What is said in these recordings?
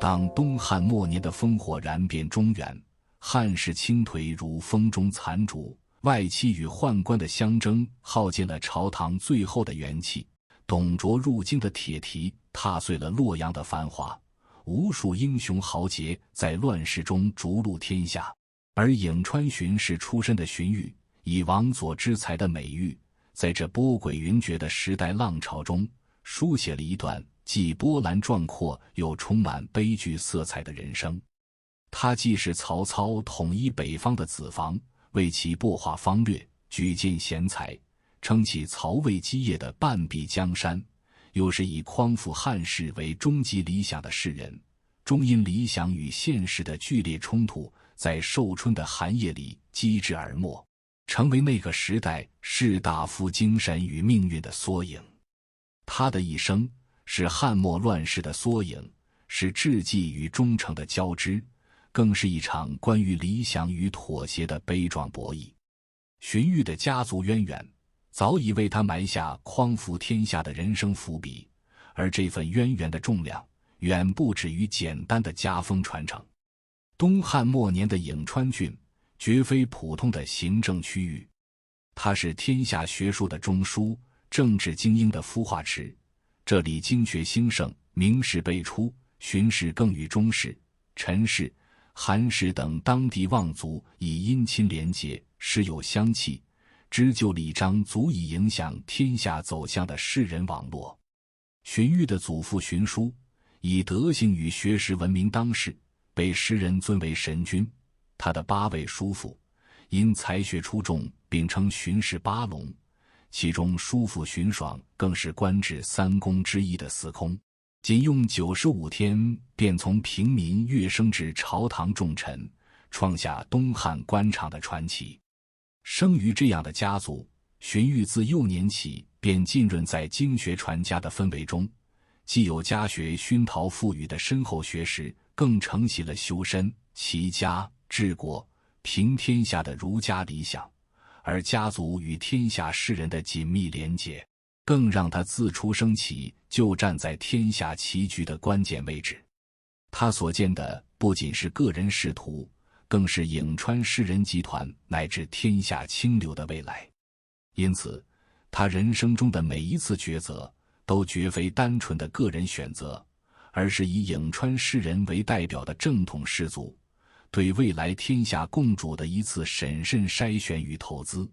当东汉末年的烽火燃遍中原，汉室倾颓如风中残烛，外戚与宦官的相争耗尽了朝堂最后的元气，董卓入京的铁蹄踏碎了洛阳的繁华，无数英雄豪杰在乱世中逐鹿天下。而颍川荀氏出身的荀彧，以王佐之才的美誉，在这波诡云谲的时代浪潮中，书写了一段既波澜壮阔又充满悲剧色彩的人生。他既是曹操统一北方的子房，为其擘画方略，举荐贤才，撑起曹魏基业的半壁江山，又是以匡扶汉室为终极理想的士人，终因理想与现实的剧烈冲突，在寿春的寒夜里机智而没，成为那个时代士大夫精神与命运的缩影。他的一生是汉末乱世的缩影，是志气与忠诚的交织，更是一场关于理想与妥协的悲壮博弈。荀彧的家族渊源早已为他埋下匡扶天下的人生伏笔，而这份渊源的重量远不止于简单的家风传承。东汉末年的颍川郡绝非普通的行政区域，它是天下学术的中枢，政治精英的孵化池。这里经学兴盛，名士辈出，荀氏更与钟氏、陈氏、韩氏等当地望族以姻亲连结，师友相契，织就礼章足以影响天下走向的士人网络。荀彧的祖父荀叔以德行与学识闻名当世，被诗人尊为神君。他的8位叔父因才学出众，并称荀氏八龙，其中叔父荀爽更是官至3公之一的司空，仅用95天便从平民跃升至朝堂重臣，创下东汉官场的传奇。生于这样的家族，荀彧自幼年起便浸润在经学传家的氛围中，既有家学熏陶赋予的深厚学识，更承袭了修身、齐家、治国、平天下的儒家理想，而家族与天下士人的紧密连结，更让他自出生起就站在天下棋局的关键位置。他所见的不仅是个人仕途，更是颍川士人集团乃至天下清流的未来。因此，他人生中的每一次抉择都绝非单纯的个人选择，而是以颍川士人为代表的正统士族对未来天下共主的一次审慎筛选与投资。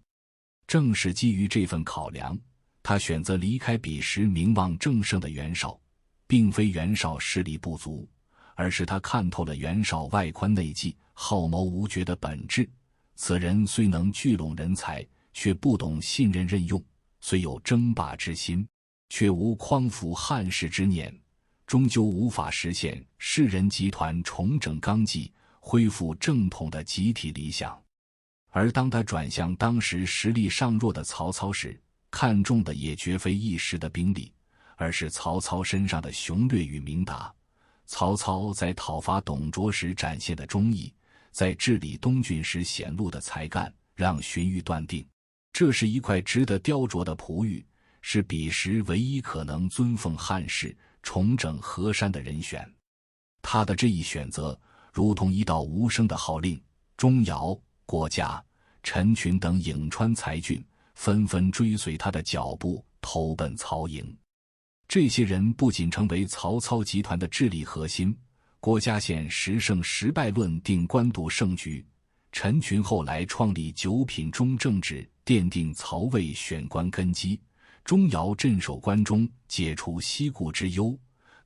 正是基于这份考量，他选择离开彼时名望正盛的袁绍，并非袁绍势力不足，而是他看透了袁绍外宽内忌、好谋无决的本质。此人虽能聚拢人才，却不懂信任任用；虽有争霸之心，却无匡扶汉室之念，终究无法实现士人集团重整纲纪、恢复正统的集体理想。而当他转向当时实力尚弱的曹操时，看重的也绝非一时的兵力，而是曹操身上的雄略与明达。曹操在讨伐董卓时展现的忠义，在治理东郡时显露的才干，让荀彧断定，这是一块值得雕琢的璞玉，是彼时唯一可能尊奉汉室、重整河山的人选。他的这一选择如同一道无声的号令，钟繇、郭嘉、陈群等颍川才俊纷纷追随他的脚步，投奔曹营。这些人不仅成为曹操集团的智力核心，郭嘉献10胜10败论定官渡胜局，陈群后来创立9品中正制，奠定曹魏选官根基，钟繇镇守关中，解除西顾之忧，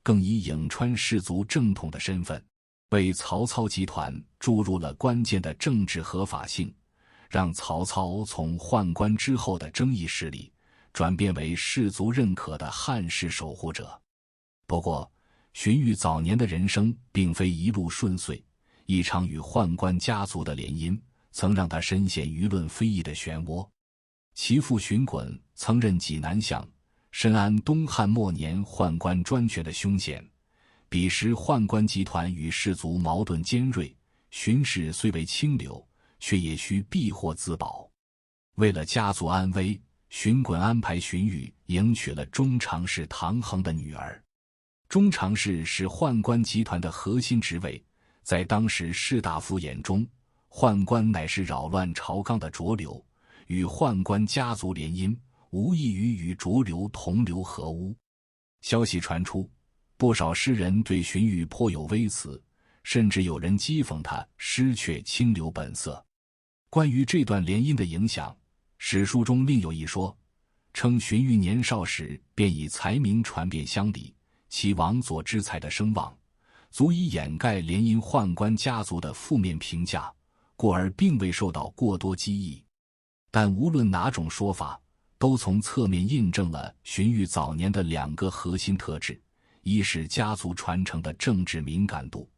更以颍川士族正统的身份，为曹操集团注入了关键的政治合法性，让曹操从宦官之后的争议势力转变为士族认可的汉室守护者。不过，荀彧早年的人生并非一路顺遂，一场与宦官家族的联姻曾让他深陷舆论非议的漩涡。其父荀滚曾任济南相，深谙东汉末年宦官专权的凶险。彼时宦官集团与士族矛盾尖锐，荀氏虽为清流，却也需避祸自保。为了家族安危，荀滚安排荀彧迎娶了中常侍唐衡的女儿。中常侍是宦官集团的核心职位，在当时士大夫眼中，宦官乃是扰乱朝纲的浊流，与宦官家族联姻，无异于与浊流同流合污。消息传出，不少诗人对荀彧颇有微词，甚至有人讥讽他失却清流本色。关于这段联姻的影响，史书中另有一说，称荀彧年少时便以才名传遍乡里，其王佐之才的声望，足以掩盖联姻宦官家族的负面评价，故而并未受到过多讥议。但无论哪种说法，都从侧面印证了荀彧早年的两个核心特质：一是家族传承的政治敏感度，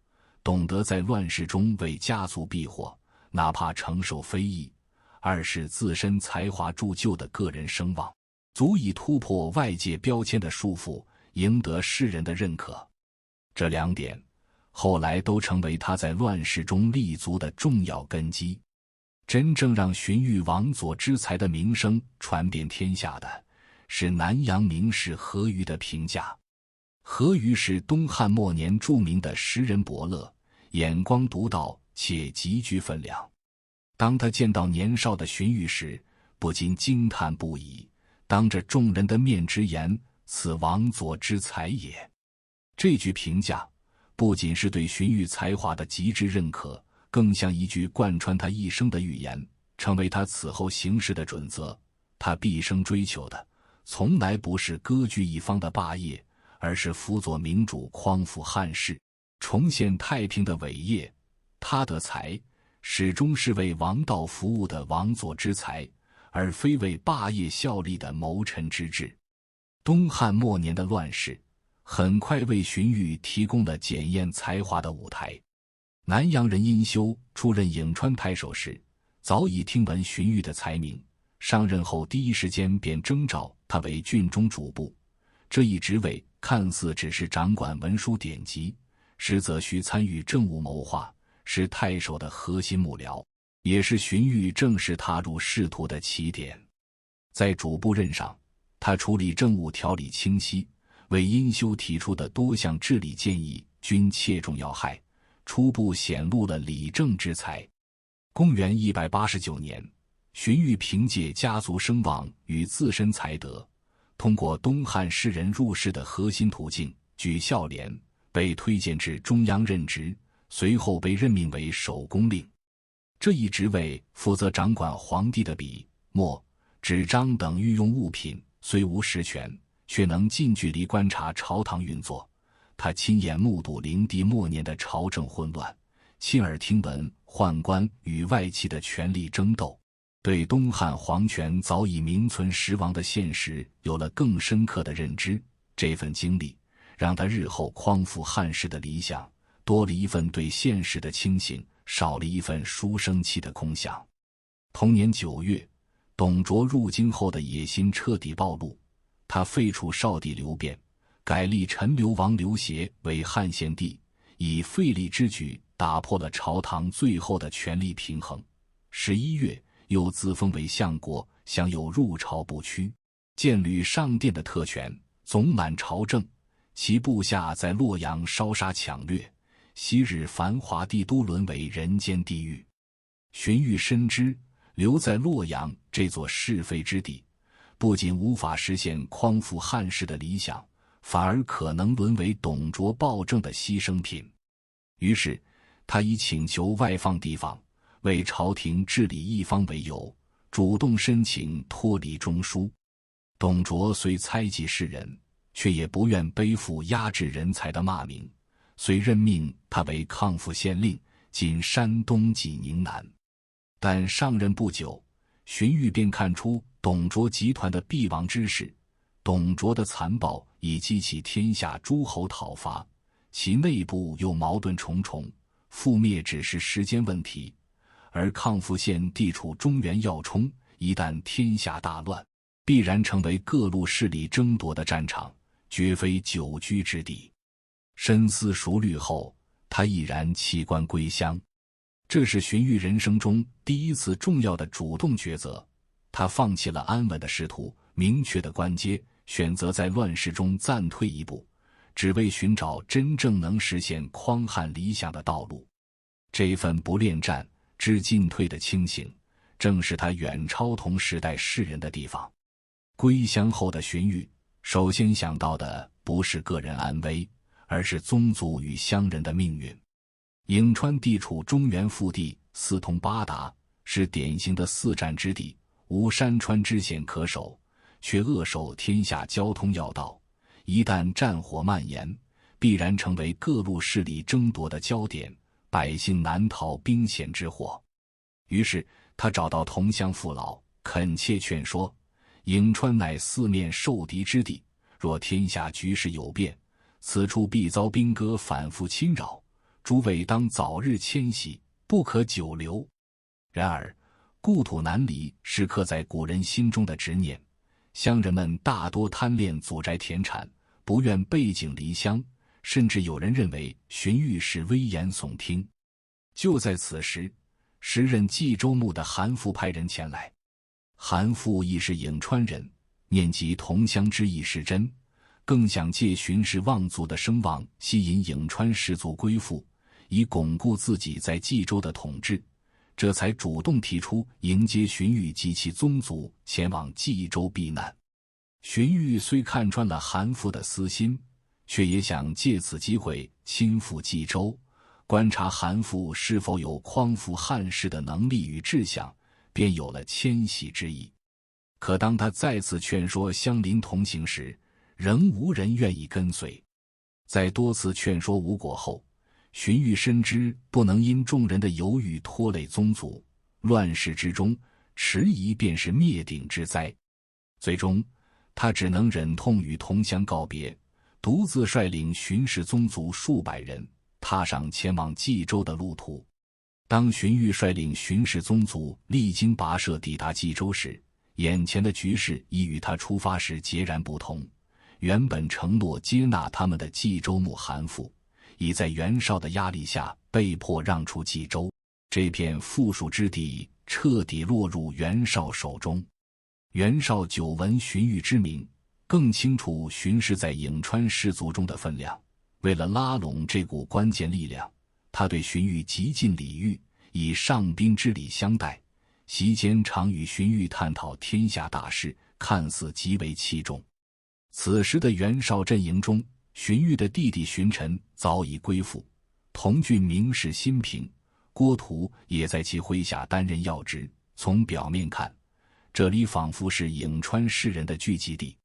懂得在乱世中为家族避祸，哪怕承受非议；二是自身才华铸就的个人声望，足以突破外界标签的束缚，赢得世人的认可。这两点后来都成为他在乱世中立足的重要根基。真正让荀彧王佐之才的名声传遍天下的，是南阳名士何虞的评价。何虞是东汉末年著名的诗人伯乐，眼光独到且极具分量。当他见到年少的荀彧时，不禁惊叹不已，当着众人的面直言：“此王佐之才也。”这句评价不仅是对荀彧才华的极致认可，更像一句贯穿他一生的预言，成为他此后行事的准则。他毕生追求的，从来不是割据一方的霸业，而是辅佐明主匡扶汉室，重现太平的伟业。他的才始终是为王道服务的王佐之才，而非为霸业效力的谋臣之志。东汉末年的乱世很快为荀彧提供了检验才华的舞台。南阳人殷修出任颍川太守时，早已听闻荀彧的才名，上任后第一时间便征召他为郡中主簿。这一职位看似只是掌管文书典籍，实则需参与政务谋划，是太守的核心幕僚，也是荀彧正式踏入仕途的起点。在主簿任上，他处理政务条理清晰，为殷修提出的多项治理建议均切中要害，初步显露了理政之才。公元189年，荀彧凭借家族声望与自身才德，通过东汉士人入仕的核心途径举孝廉，被推荐至中央任职，随后被任命为守宫令。这一职位负责掌管皇帝的笔、墨、纸张等御用物品，虽无实权，却能近距离观察朝堂运作。他亲眼目睹灵帝末年的朝政混乱，亲耳听闻宦官与外戚的权力争斗，对东汉皇权早已名存实亡的现实有了更深刻的认知。这份经历让他日后匡扶汉室的理想多了一份对现实的清醒，少了一份书生气的空想。同年9月，董卓入京后的野心彻底暴露，他废除少帝刘辩，改立陈留王刘协为汉献帝，以废立之举打破了朝堂最后的权力平衡。11月，又自封为相国，享有入朝不趋、建履上殿的特权，总揽朝政。其部下在洛阳烧杀抢掠，昔日繁华帝都沦为人间地狱。荀彧深知留在洛阳这座是非之地，不仅无法实现匡扶汉室的理想，反而可能沦为董卓暴政的牺牲品。于是他以请求外放地方，为朝廷治理一方为由，主动申请脱离中枢。董卓虽猜忌世人，却也不愿背负压制人才的骂名，遂任命他为抗府县令，今山东济宁南。但上任不久，荀彧便看出董卓集团的必亡之势。董卓的残暴已激起天下诸侯讨伐，其内部又矛盾重重，覆灭只是时间问题。而抗府县地处中原要冲，一旦天下大乱，必然成为各路势力争夺的战场，绝非久居之地。深思熟虑后，他毅然弃官归乡。这是荀彧人生中第一次重要的主动抉择，他放弃了安稳的仕途、明确的官阶，选择在乱世中暂退一步，只为寻找真正能实现匡汉理想的道路。这份不恋战、知进退的清醒，正是他远超同时代士人的地方。归乡后的荀彧，首先想到的不是个人安危，而是宗族与乡人的命运。颍川地处中原腹地，四通八达，是典型的四战之地，无山川支险可守，却扼守天下交通要道。一旦战火蔓延，必然成为各路势力争夺的焦点，百姓难逃兵险之祸。于是他找到同乡父老，恳切劝说：颍川乃四面受敌之地，若天下局势有变，此处必遭兵戈反复侵扰，诸位当早日迁徙，不可久留。然而故土难离是刻在古人心中的执念，乡人们大多贪恋祖宅田产，不愿背井离乡，甚至有人认为荀彧是危言耸听。就在此时，时任冀州牧的韩馥派人前来。韩馥亦是颍川人，念及同乡之意是真，更想借荀氏望族的声望吸引颍川士族归附，以巩固自己在冀州的统治，这才主动提出迎接荀彧及其宗族前往冀州避难。荀彧虽看穿了韩馥的私心，却也想借此机会亲赴冀州，观察韩馥是否有匡扶汉室的能力与志向，便有了迁徙之意。可当他再次劝说乡邻同行时，仍无人愿意跟随。在多次劝说无果后，荀彧深知不能因众人的犹豫拖累宗族，乱世之中，迟疑便是灭顶之灾。最终他只能忍痛与同乡告别，独自率领荀氏宗族数百人，踏上前往冀州的路途。当荀彧率领荀氏宗族历经跋涉抵达冀州时，眼前的局势已与他出发时截然不同。原本承诺接纳他们的冀州牧韩馥，已在袁绍的压力下被迫让出冀州，这片富庶之地彻底落入袁绍手中。袁绍久闻荀彧之名，更清楚荀氏在颍川士族中的分量，为了拉拢这股关键力量，他对荀彧极尽礼遇，以上宾之礼相待，席间常与荀彧探讨天下大事，看似极为器重。此时的袁绍阵营中，荀彧的弟弟荀臣早已归附，同郡名士辛平、郭图也在其麾下担任要职。从表面看，这里仿佛是颍川士人的聚集地，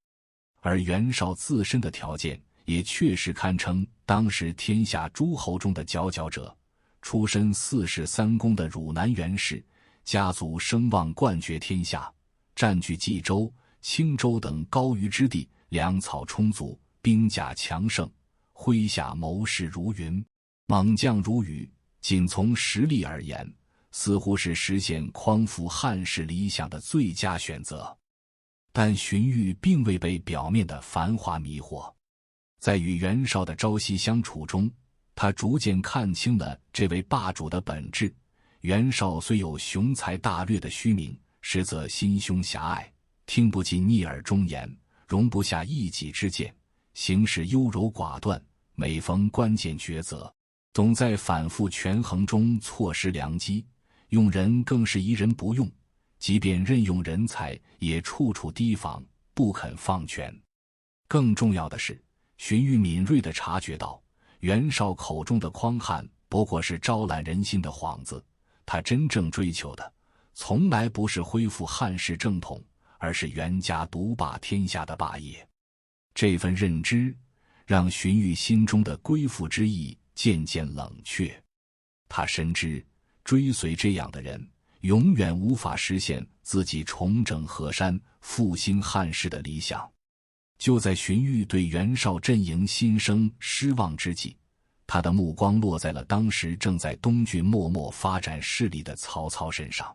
而袁绍自身的条件也确实堪称当时天下诸侯中的佼佼者。出身四世三公的汝南袁氏，家族声望冠绝天下，占据冀州、青州等高于之地，粮草充足，兵甲强盛，麾下谋士如云，猛将如雨。仅从实力而言，似乎是实现匡扶汉室理想的最佳选择。但荀彧并未被表面的繁华迷惑，在与袁绍的朝夕相处中，他逐渐看清了这位霸主的本质。袁绍虽有雄才大略的虚名，实则心胸狭隘，听不进逆耳忠言，容不下一己之见，行事优柔寡断，每逢关键抉择，总在反复权衡中错失良机，用人更是疑人不用，即便任用人才，也处处提防，不肯放权。更重要的是，荀彧敏锐地察觉到，袁绍口中的匡汉不过是招揽人心的幌子，他真正追求的，从来不是恢复汉室正统，而是袁家独霸天下的霸业。这份认知，让荀彧心中的归附之意渐渐冷却。他深知，追随这样的人，永远无法实现自己重整河山、复兴汉室的理想。就在荀彧对袁绍阵营心生失望之际，他的目光落在了当时正在东郡默默发展势力的曹操身上。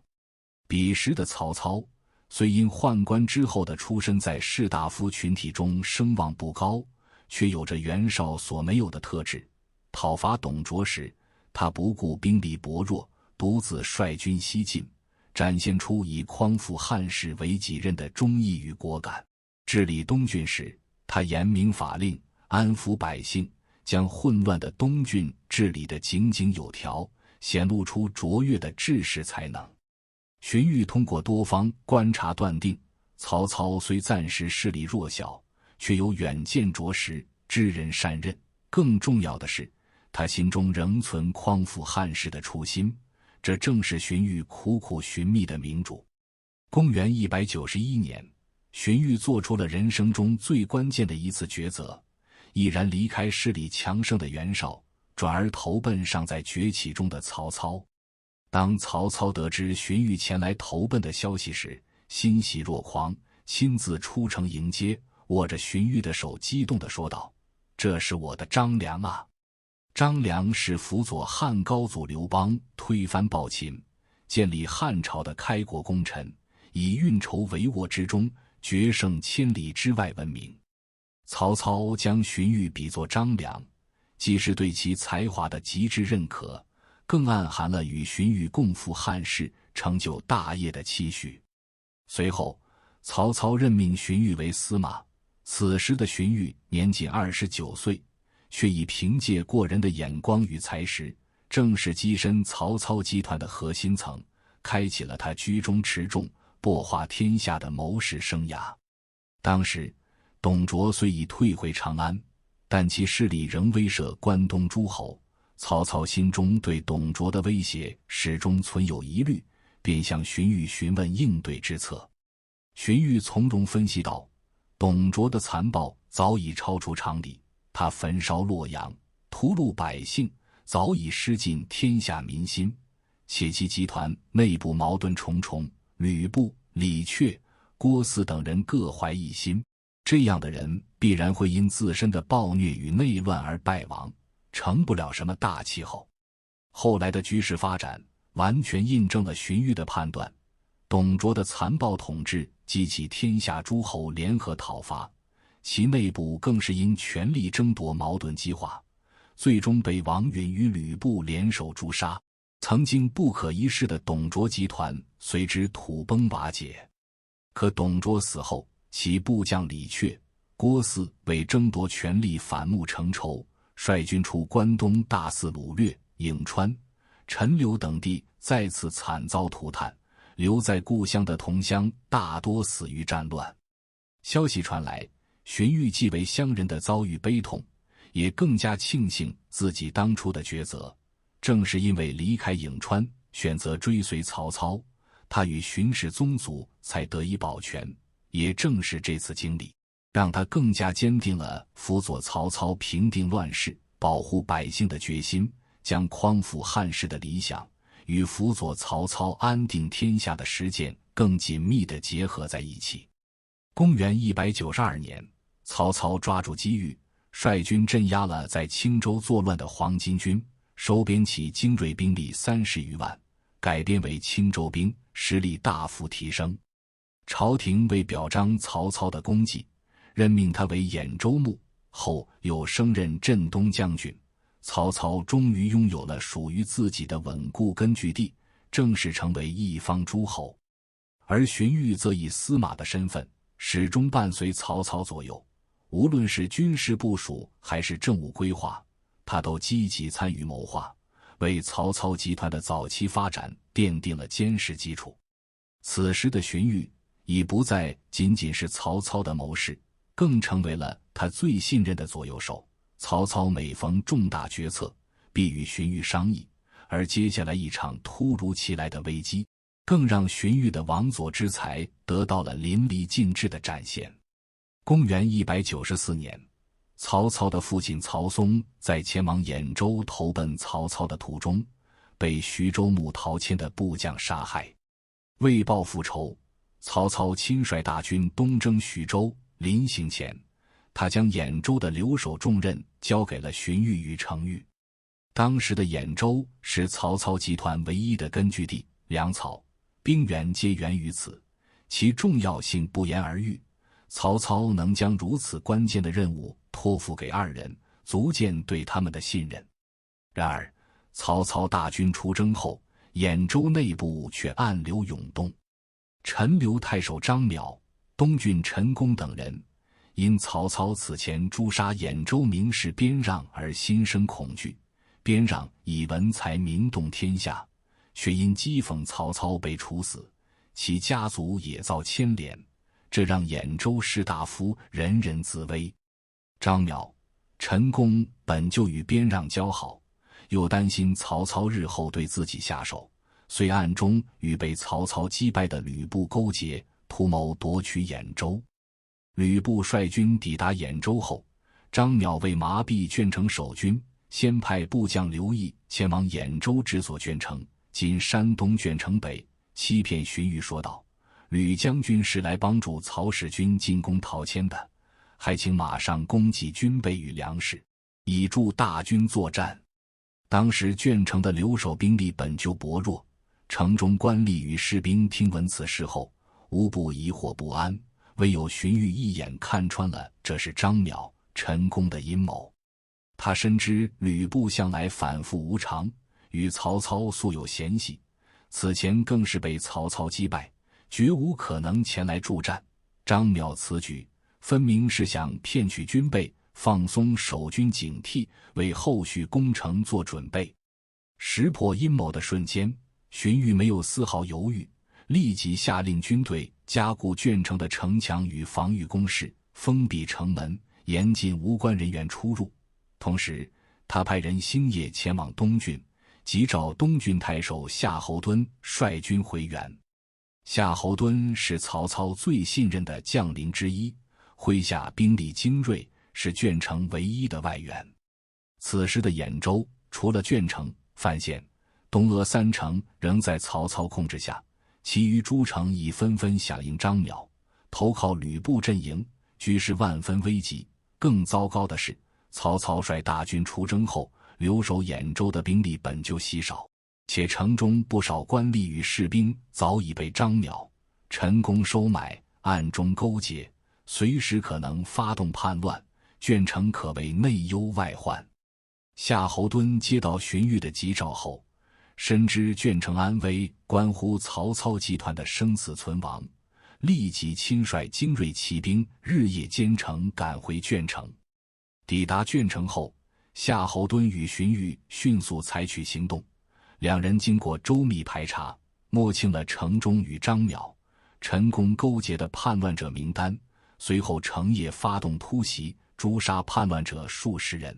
彼时的曹操，虽因宦官之后的出身在士大夫群体中声望不高，却有着袁绍所没有的特质。讨伐董卓时，他不顾兵力薄弱，独自率军西进，展现出以匡扶汉室为己任的忠义与果敢。治理东郡时，他严明法令，安抚百姓，将混乱的东郡治理得井井有条，显露出卓越的治世才能。荀彧通过多方观察断定，曹操虽暂时势力弱小，却有远见卓识，知人善任。更重要的是，他心中仍存匡扶汉室的初心，这正是荀彧苦苦寻觅的明主。公元191年，荀彧做出了人生中最关键的一次抉择，毅然离开势力强盛的袁绍，转而投奔尚在崛起中的曹操。当曹操得知荀彧前来投奔的消息时，欣喜若狂，亲自出城迎接，握着荀彧的手激动地说道：“这是我的张良啊！”张良是辅佐汉高祖刘邦推翻暴秦，建立汉朝的开国功臣，以运筹帷幄之中决胜千里之外闻名。曹操将荀彧比作张良，既是对其才华的极致认可，更暗含了与荀彧共赴汉室、成就大业的期许。随后，曹操任命荀彧为司马。此时的荀彧年仅29岁，却已凭借过人的眼光与才识，正式跻身曹操集团的核心层，开启了他居中持重、擘画天下的谋士生涯。当时，董卓虽已退回长安，但其势力仍威慑关东诸侯。曹操心中对董卓的威胁始终存有疑虑，便向荀彧询问应对之策。荀彧从容分析道：“董卓的残暴早已超出常理，他焚烧洛阳，屠戮百姓，早已失尽天下民心，且其集团内部矛盾重重，吕布、李榷、郭汜等人各怀一心，这样的人必然会因自身的暴虐与内乱而败亡，成不了什么大气候。”后来的局势发展完全印证了荀彧的判断，董卓的残暴统治激起天下诸侯联合讨伐，其内部更是因权力争夺矛盾激化，最终被王允与吕布联手诛杀。曾经不可一世的董卓集团随之土崩瓦解。可董卓死后，其部将李榷、郭汜为争夺权力反目成仇，率军出关东大肆掳掠，颍川、陈留等地再次惨遭涂炭，留在故乡的同乡大多死于战乱。消息传来，荀彧既为乡人的遭遇悲痛，也更加庆幸自己当初的抉择。正是因为离开颍川，选择追随曹操，他与荀氏宗族才得以保全。也正是这次经历，让他更加坚定了辅佐曹操平定乱世、保护百姓的决心，将匡扶汉室的理想与辅佐曹操安定天下的实践更紧密地结合在一起。公元192年，曹操抓住机遇，率军镇压了在青州作乱的黄巾军，收编起精锐兵力30余万，改编为青州兵，实力大幅提升。朝廷为表彰曹操的功绩，任命他为兖州牧，后又升任镇东将军。曹操终于拥有了属于自己的稳固根据地，正式成为一方诸侯。而荀彧则以司马的身份，始终伴随曹操左右，无论是军事部署还是政务规划，他都积极参与谋划，为曹操集团的早期发展奠定了坚实基础。此时的荀彧已不再仅仅是曹操的谋士，更成为了他最信任的左右手。曹操每逢重大决策，必与荀彧商议，而接下来一场突如其来的危机，更让荀彧的王佐之才得到了淋漓尽致的展现。公元194年，曹操的父亲曹嵩在前往兖州投奔曹操的途中，被徐州牧陶谦的部将杀害。为报复仇，曹操亲率大军东征徐州。临行前，他将兖州的留守重任交给了荀彧与程昱。当时的兖州是曹操集团唯一的根据地，粮草、兵源皆源于此，其重要性不言而喻。曹操能将如此关键的任务托付给二人，足见对他们的信任。然而，曹操大军出征后，兖州内部却暗流涌动。陈留太守张邈、东郡陈宫等人因曹操此前诛杀兖州名士边让而心生恐惧。边让以文才名动天下，却因讥讽曹操被处死，其家族也遭牵连，这让兖州士大夫人人自危。张邈、陈宫本就与边让交好，又担心曹操日后对自己下手，遂暗中与被曹操击败的吕布勾结，图谋夺取兖州。吕布率军抵达兖州后，张邈为麻痹鄄城守军，先派部将刘毅前往兖州治所鄄城，今山东鄄城北，欺骗荀彧说道：吕将军是来帮助曹使军进攻陶谦的，还请马上供给军备与粮食，以助大军作战。当时鄄城的留守兵力本就薄弱，城中官吏与士兵听闻此事后，无不疑惑不安，唯有荀彧一眼看穿了这是张邈、陈宫的阴谋。他深知吕布向来反复无常，与曹操素有嫌隙，此前更是被曹操击败，绝无可能前来助战。张邈此举分明是想骗取军备，放松守军警惕，为后续攻城做准备。识破阴谋的瞬间，荀彧没有丝毫犹豫，立即下令军队加固鄄城的城墙与防御工事，封闭城门，严禁无关人员出入。同时，他派人星夜前往东郡，急召东郡太守夏侯惇率军回援。夏侯惇是曹操最信任的将领之一，麾下兵力精锐，是鄄城唯一的外援。此时的兖州，除了鄄城、范县、东阿三城仍在曹操控制下，其余诸城已纷纷响应张邈，投靠吕布阵营，局势万分危急。更糟糕的是，曹操率大军出征后，留守兖州的兵力本就稀少，且城中不少官吏与士兵早已被张邈、陈宫收买，暗中勾结，随时可能发动叛乱，鄄城可谓内忧外患。夏侯惇接到荀彧的急召后，深知鄄城安危关乎曹操集团的生死存亡，立即亲率精锐骑兵日夜兼程赶回鄄城。抵达鄄城后，夏侯惇与荀彧迅速采取行动，两人经过周密排查，摸清了城中与张邈、陈宫勾结的叛乱者名单，随后成夜发动突袭，诛杀叛乱者数十人。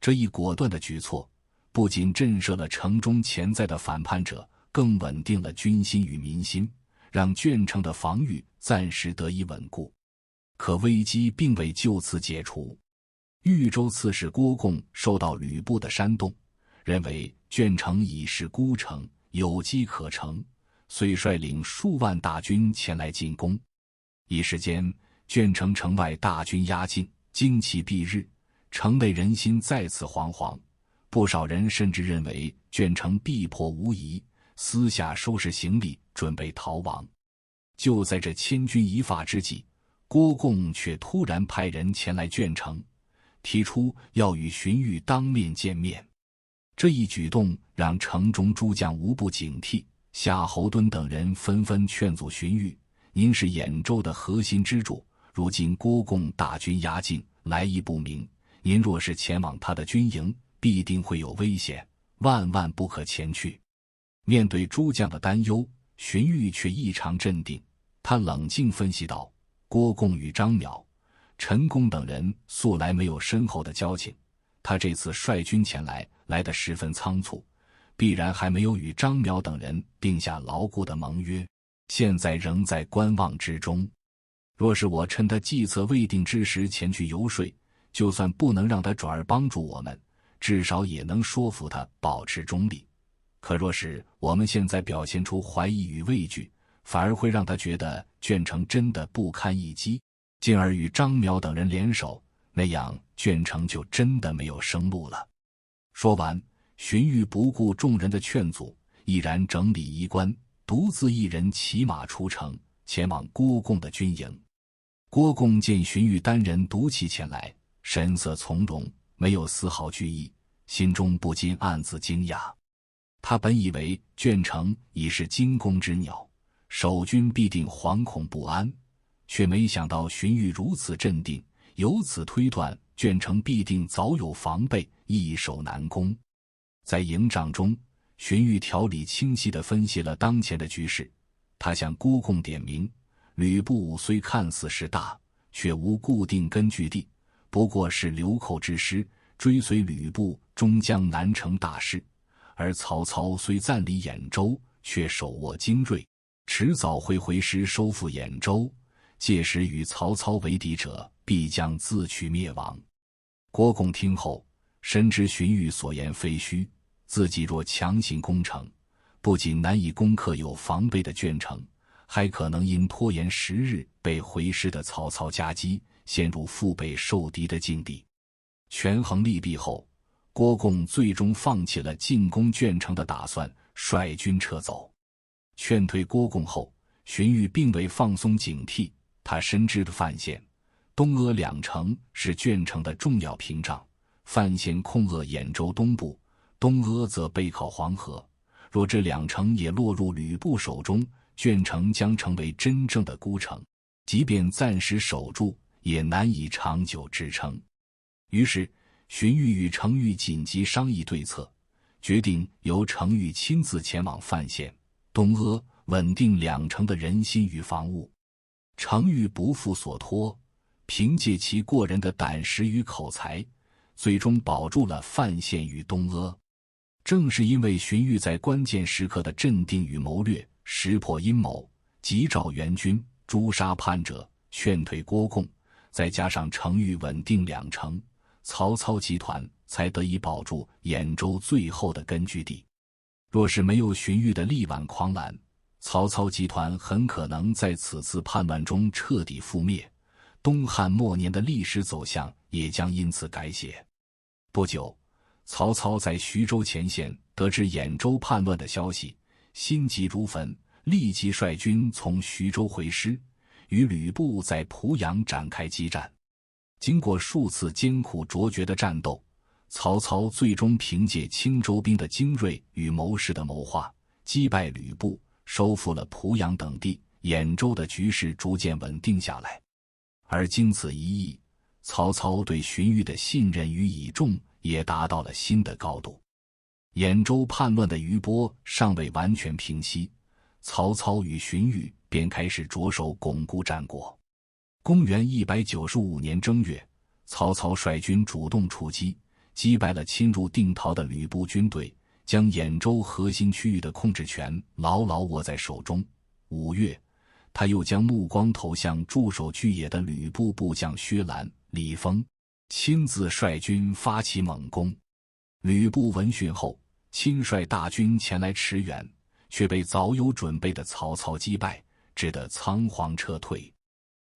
这一果断的举措，不仅震慑了城中潜在的反叛者，更稳定了军心与民心，让鄄城的防御暂时得以稳固。可危机并未就此解除。豫州刺史郭贡受到吕布的煽动，认为鄄城已是孤城，有机可乘，遂率领数万大军前来进攻。一时间，鄄城城外大军压境，旌旗蔽日，城内人心再次惶惶，不少人甚至认为鄄城必破无疑，私下收拾行李准备逃亡。就在这千钧一发之际，郭贡却突然派人前来鄄城，提出要与荀彧当面见面。这一举动让城中诸将无不警惕，夏侯惇等人纷纷劝阻荀彧：您是兖州的核心支柱，如今郭贡大军压境，来意不明，您若是前往他的军营，必定会有危险，万万不可前去。面对诸将的担忧，荀彧却异常镇定，他冷静分析道：郭贡与张邈、陈宫等人素来没有深厚的交情，他这次率军前来得十分仓促，必然还没有与张邈等人定下牢固的盟约，现在仍在观望之中。若是我趁他计策未定之时前去游说，就算不能让他转而帮助我们，至少也能说服他保持中立。可若是我们现在表现出怀疑与畏惧，反而会让他觉得鄄城真的不堪一击，进而与张邈等人联手，那样鄄城就真的没有生路了。说完，荀彧不顾众人的劝阻，毅然整理衣冠，独自一人骑马出城，前往郭贡的军营。郭贡见荀彧单人独骑前来，神色从容，没有丝毫惧意，心中不禁暗自惊讶。他本以为鄄城已是惊弓之鸟，守军必定惶恐不安，却没想到荀彧如此镇定，由此推断鄄城必定早有防备，易守难攻。在营帐中，荀彧条理清晰地分析了当前的局势。他向郭贡点明，吕布虽看似势大，却无固定根据地，不过是流寇之师，追随吕布终将难成大事。而曹操虽暂离兖州，却手握精锐，迟早会回师收复兖州，届时与曹操为敌者必将自取灭亡。郭贡听后，深知荀彧所言非虚，自己若强行攻城，不仅难以攻克有防备的鄄城，还可能因拖延10日被回师的曹操夹击，陷入腹背受敌的境地。权衡利弊后，郭贡最终放弃了进攻鄄城的打算，率军撤走。劝退郭贡后，荀彧并未放松警惕，他深知范县、东阿两城是鄄城的重要屏障，范县控扼兖州东部，东阿则背靠黄河，若这两城也落入吕布手中，鄄城将成为真正的孤城，即便暂时守住，也难以长久支撑。于是荀彧与程昱紧急商议对策，决定由程昱亲自前往范县、东阿，稳定两城的人心与防务。程昱不负所托，凭借其过人的胆识与口才，最终保住了范县与东阿。正是因为荀彧在关键时刻的镇定与谋略，识破阴谋，急召援军，诛杀叛者，劝退郭贡，再加上程昱稳定两城，曹操集团才得以保住兖州最后的根据地。若是没有荀彧的力挽狂澜，曹操集团很可能在此次叛乱中彻底覆灭，东汉末年的历史走向也将因此改写。不久，曹操在徐州前线得知兖州叛乱的消息，心急如焚，立即率军从徐州回师，与吕布在濮阳展开激战。经过数次艰苦卓绝的战斗，曹操最终凭借青州兵的精锐与谋士的谋划，击败吕布，收复了濮阳等地，兖州的局势逐渐稳定下来。而经此一役，曹操对荀彧的信任与倚重也达到了新的高度。兖州叛乱的余波尚未完全平息，曹操与荀彧便开始着手巩固战果。公元195年正月，曹操率军主动出击，击败了侵入定陶的吕布军队，将兖州核心区域的控制权牢牢握在手中。5月，他又将目光投向驻守巨野的吕布部将薛兰、李丰，亲自率军发起猛攻。吕布闻讯后，亲率大军前来驰援，却被早有准备的曹操击败，只得仓皇撤退。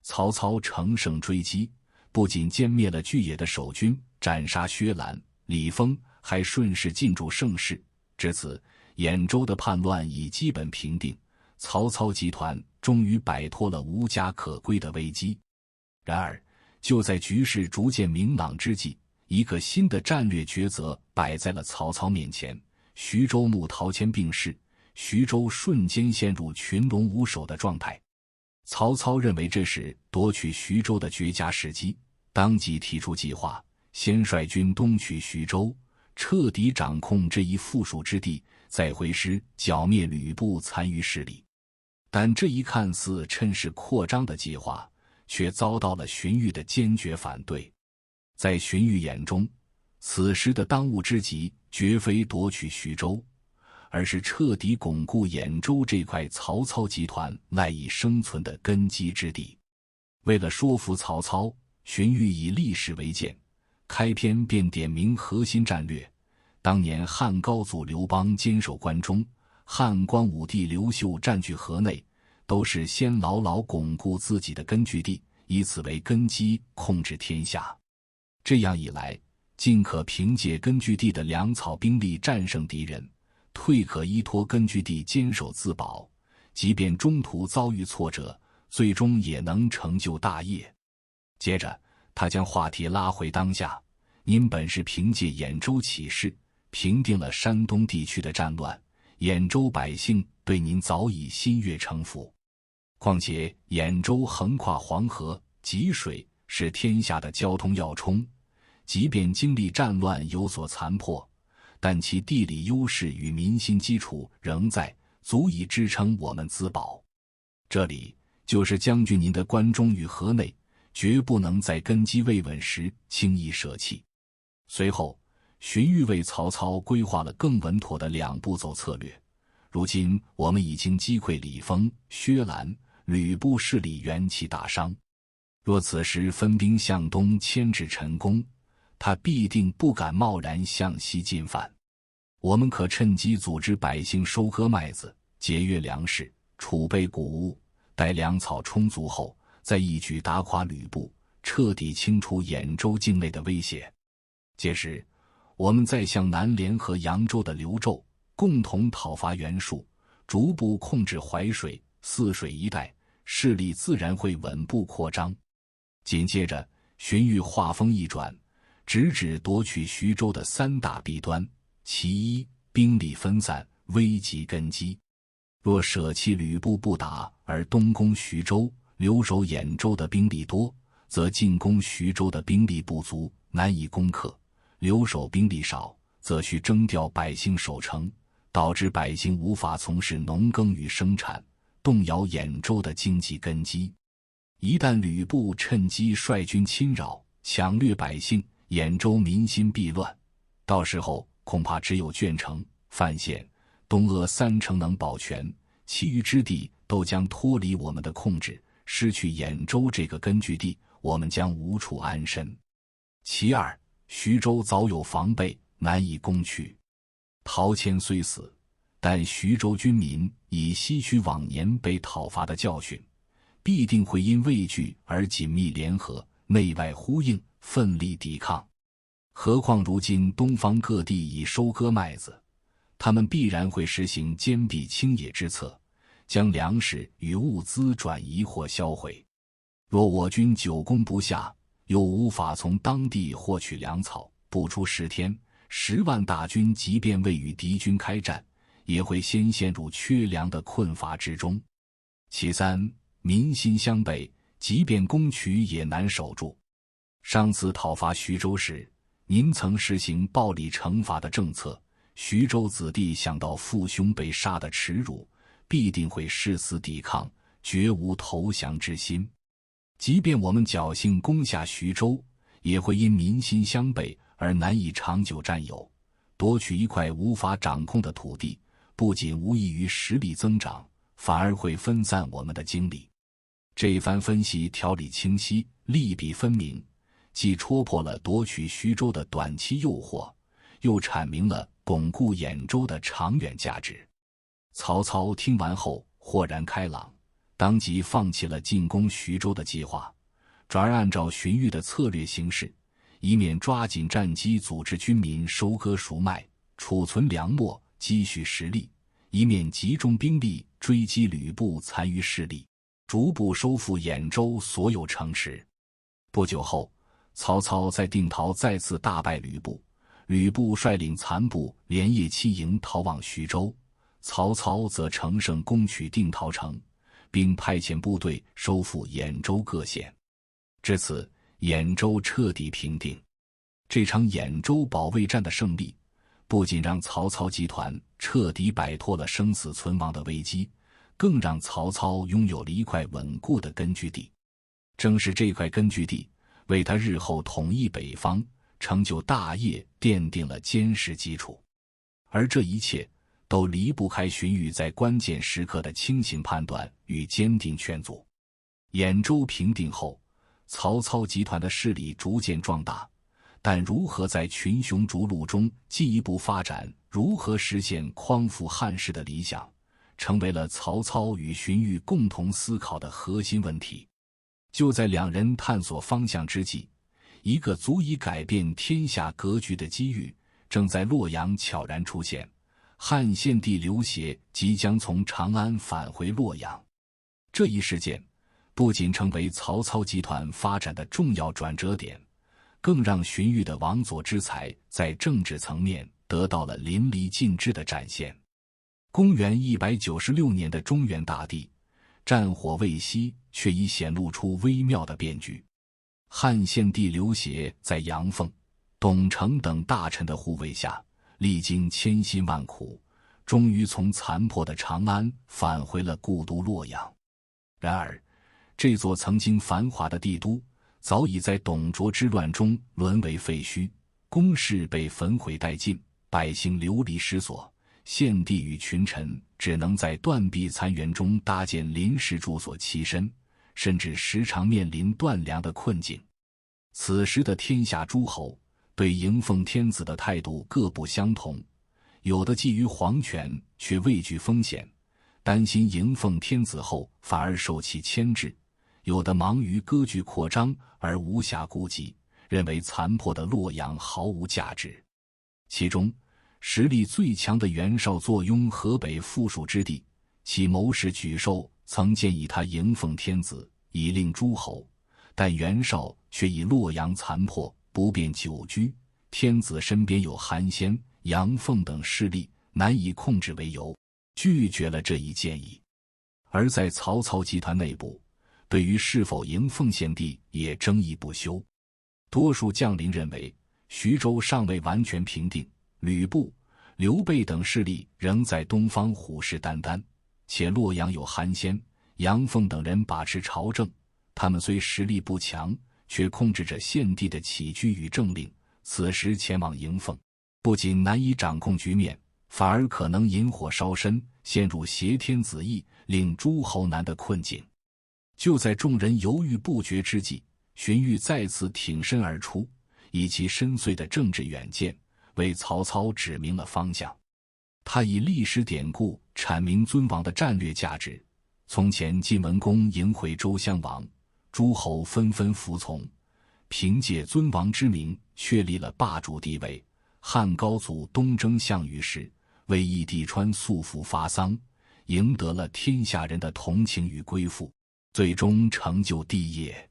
曹操乘胜追击，不仅歼灭了巨野的守军，斩杀薛兰、李丰，还顺势进驻盛世。至此，兖州的叛乱已基本平定，曹操集团终于摆脱了无家可归的危机。然而，就在局势逐渐明朗之际，一个新的战略抉择摆在了曹操面前。徐州牧陶谦病逝，徐州瞬间陷入群龙无首的状态。曹操认为这是夺取徐州的绝佳时机，当即提出计划，先率军东取徐州，彻底掌控这一附属之地，再回师剿灭吕布残余势力。但这一看似趁势扩张的计划，却遭到了荀彧的坚决反对。在荀彧眼中，此时的当务之急绝非夺取徐州，而是彻底巩固兖州这块曹操集团赖以生存的根基之地。为了说服曹操，荀彧以历史为鉴，开篇便点明核心战略。当年汉高祖刘邦坚守关中，汉光武帝刘秀占据河内，都是先牢牢巩固自己的根据地，以此为根基控制天下。这样一来，进可凭借根据地的粮草兵力战胜敌人，退可依托根据地坚守自保，即便中途遭遇挫折，最终也能成就大业。接着，他将话题拉回当下，您本是凭借兖州起事，平定了山东地区的战乱，兖州百姓对您早已心悦诚服。况且兖州横跨黄河、济水，是天下的交通要冲，即便经历战乱有所残破，但其地理优势与民心基础仍在，足以支撑我们自保。这里就是将军您的关中与河内，绝不能在根基未稳时轻易舍弃。随后，荀彧为曹操规划了更稳妥的2步走策略。如今我们已经击溃李丰、薛兰、吕布势力元气大伤，若此时分兵向东牵制陈宫，他必定不敢贸然向西进犯。我们可趁机组织百姓收割麦子，节约粮食，储备谷物，待粮草充足后，再一举打垮吕布，彻底清除兖州境内的威胁。届时，我们再向南联合扬州的刘胄，共同讨伐袁术，逐步控制淮水、泗水一带，势力自然会稳步扩张。紧接着，荀彧话锋一转，直指夺取徐州的3大弊端：其一，兵力分散，危及根基。若舍弃吕布不打，而东攻徐州，留守兖州的兵力多，则进攻徐州的兵力不足，难以攻克；留守兵力少，则需征调百姓守城，导致百姓无法从事农耕与生产，动摇兖州的经济根基。一旦吕布趁机率军侵扰，抢掠百姓，兖州民心必乱，到时候恐怕只有鄄城、范县、东阿3城能保全，其余之地都将脱离我们的控制，失去兖州这个根据地，我们将无处安身。其二，徐州早有防备，难以攻取。陶谦虽死，但徐州军民已吸取往年被讨伐的教训，必定会因畏惧而紧密联合，内外呼应，奋力抵抗。何况如今东方各地已收割麦子，他们必然会实行坚壁清野之策，将粮食与物资转移或销毁。若我军久攻不下，又无法从当地获取粮草，不出10天，10万大军即便未与敌军开战，也会先陷入缺粮的困乏之中。其三，民心相悖，即便攻取也难守住。上次讨伐徐州时，您曾实行暴力惩罚的政策，徐州子弟想到父兄被杀的耻辱，必定会誓死抵抗，绝无投降之心。即便我们侥幸攻下徐州，也会因民心相悖而难以长久占有。夺取一块无法掌控的土地，不仅无益于实力增长，反而会分散我们的精力。这番分析条理清晰，利弊分明，既戳破了夺取徐州的短期诱惑，又阐明了巩固兖州的长远价值。曹操听完后豁然开朗，当即放弃了进攻徐州的计划，转而按照荀彧的策略行事，以免抓紧战机组织军民收割熟麦，储存粮秣，积蓄实力，以免集中兵力追击吕布残余势力，逐步收复兖州所有城池。不久后，曹操在定陶再次大败吕布，吕布率领残部连夜欺营逃往徐州，曹操则乘胜攻取定陶城，并派遣部队收复兖州各县。至此，兖州彻底平定。这场兖州保卫战的胜利，不仅让曹操集团彻底摆脱了生死存亡的危机，更让曹操拥有了一块稳固的根据地。正是这块根据地，为他日后统一北方、成就大业奠定了坚实基础。而这一切都离不开荀彧在关键时刻的清醒判断与坚定劝阻。兖州平定后，曹操集团的势力逐渐壮大，但如何在群雄逐鹿中进一步发展，如何实现匡扶汉室的理想，成为了曹操与荀彧共同思考的核心问题。就在两人探索方向之际，一个足以改变天下格局的机遇正在洛阳悄然出现。汉献帝刘协即将从长安返回洛阳。这一事件不仅成为曹操集团发展的重要转折点，更让荀彧的王佐之才在政治层面得到了淋漓尽致的展现。公元196年的中原大地，战火未息，却已显露出微妙的变局。汉献帝刘协在杨凤、董承等大臣的护卫下，历经千辛万苦，终于从残破的长安返回了故都洛阳。然而，这座曾经繁华的帝都，早已在董卓之乱中沦为废墟，宫室被焚毁殆尽，百姓流离失所，献帝与群臣只能在断壁残垣中搭建临时住所栖身，甚至时常面临断粮的困境。此时的天下诸侯对迎奉天子的态度各不相同，有的觊觎皇权却畏惧风险，担心迎奉天子后反而受其牵制，有的忙于割据扩张而无暇顾及，认为残破的洛阳毫无价值。其中实力最强的袁绍坐拥河北富庶之地，其谋士沮授曾建议他迎奉天子，以令诸侯，但袁绍却以洛阳残破，不便久居，天子身边有韩先、杨凤等势力，难以控制为由，拒绝了这一建议。而在曹操集团内部，对于是否迎奉献帝也争议不休。多数将领认为，徐州尚未完全平定，吕布、刘备等势力仍在东方虎视眈眈，且洛阳有韩先、杨凤等人把持朝政，他们虽实力不强，却控制着献帝的起居与政令，此时前往迎奉，不仅难以掌控局面，反而可能引火烧身，陷入挟天子意，令诸侯难的困境。就在众人犹豫不决之际，荀彧再次挺身而出，以其深邃的政治远见，为曹操指明了方向。他以历史典故阐明尊王的战略价值。从前晋文公迎回周襄王，诸侯纷纷服从，凭借尊王之名确立了霸主地位。汉高祖东征项羽时，为义帝川素服发丧，赢得了天下人的同情与归附，最终成就帝业。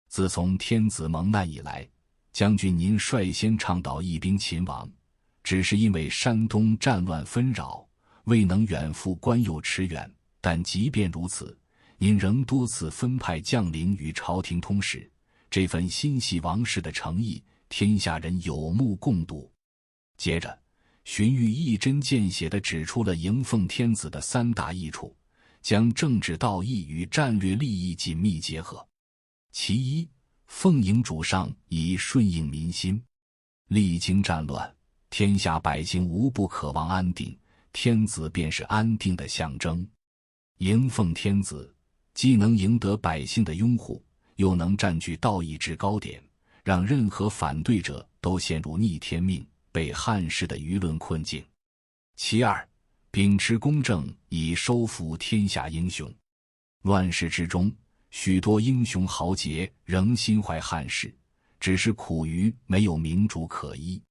自从天子蒙难以来，将军您率先倡导义兵勤王，只是因为山东战乱纷扰，未能远赴关右驰援，但即便如此，您仍多次分派将领与朝廷通使，这份心系王室的诚意，天下人有目共睹。接着，荀彧一针见血地指出了迎奉天子的三大益处，将政治道义与战略利益紧密结合。其一，奉迎主上以顺应民心。历经战乱，天下百姓无不渴望安定，天子便是安定的象征。迎奉天子既能赢得百姓的拥护，又能占据道义制高点，让任何反对者都陷入逆天命，被汉室的舆论困境。其二，秉持公正以收服天下英雄。乱世之中，许多英雄豪杰仍心怀汉室，只是苦于没有明主可依。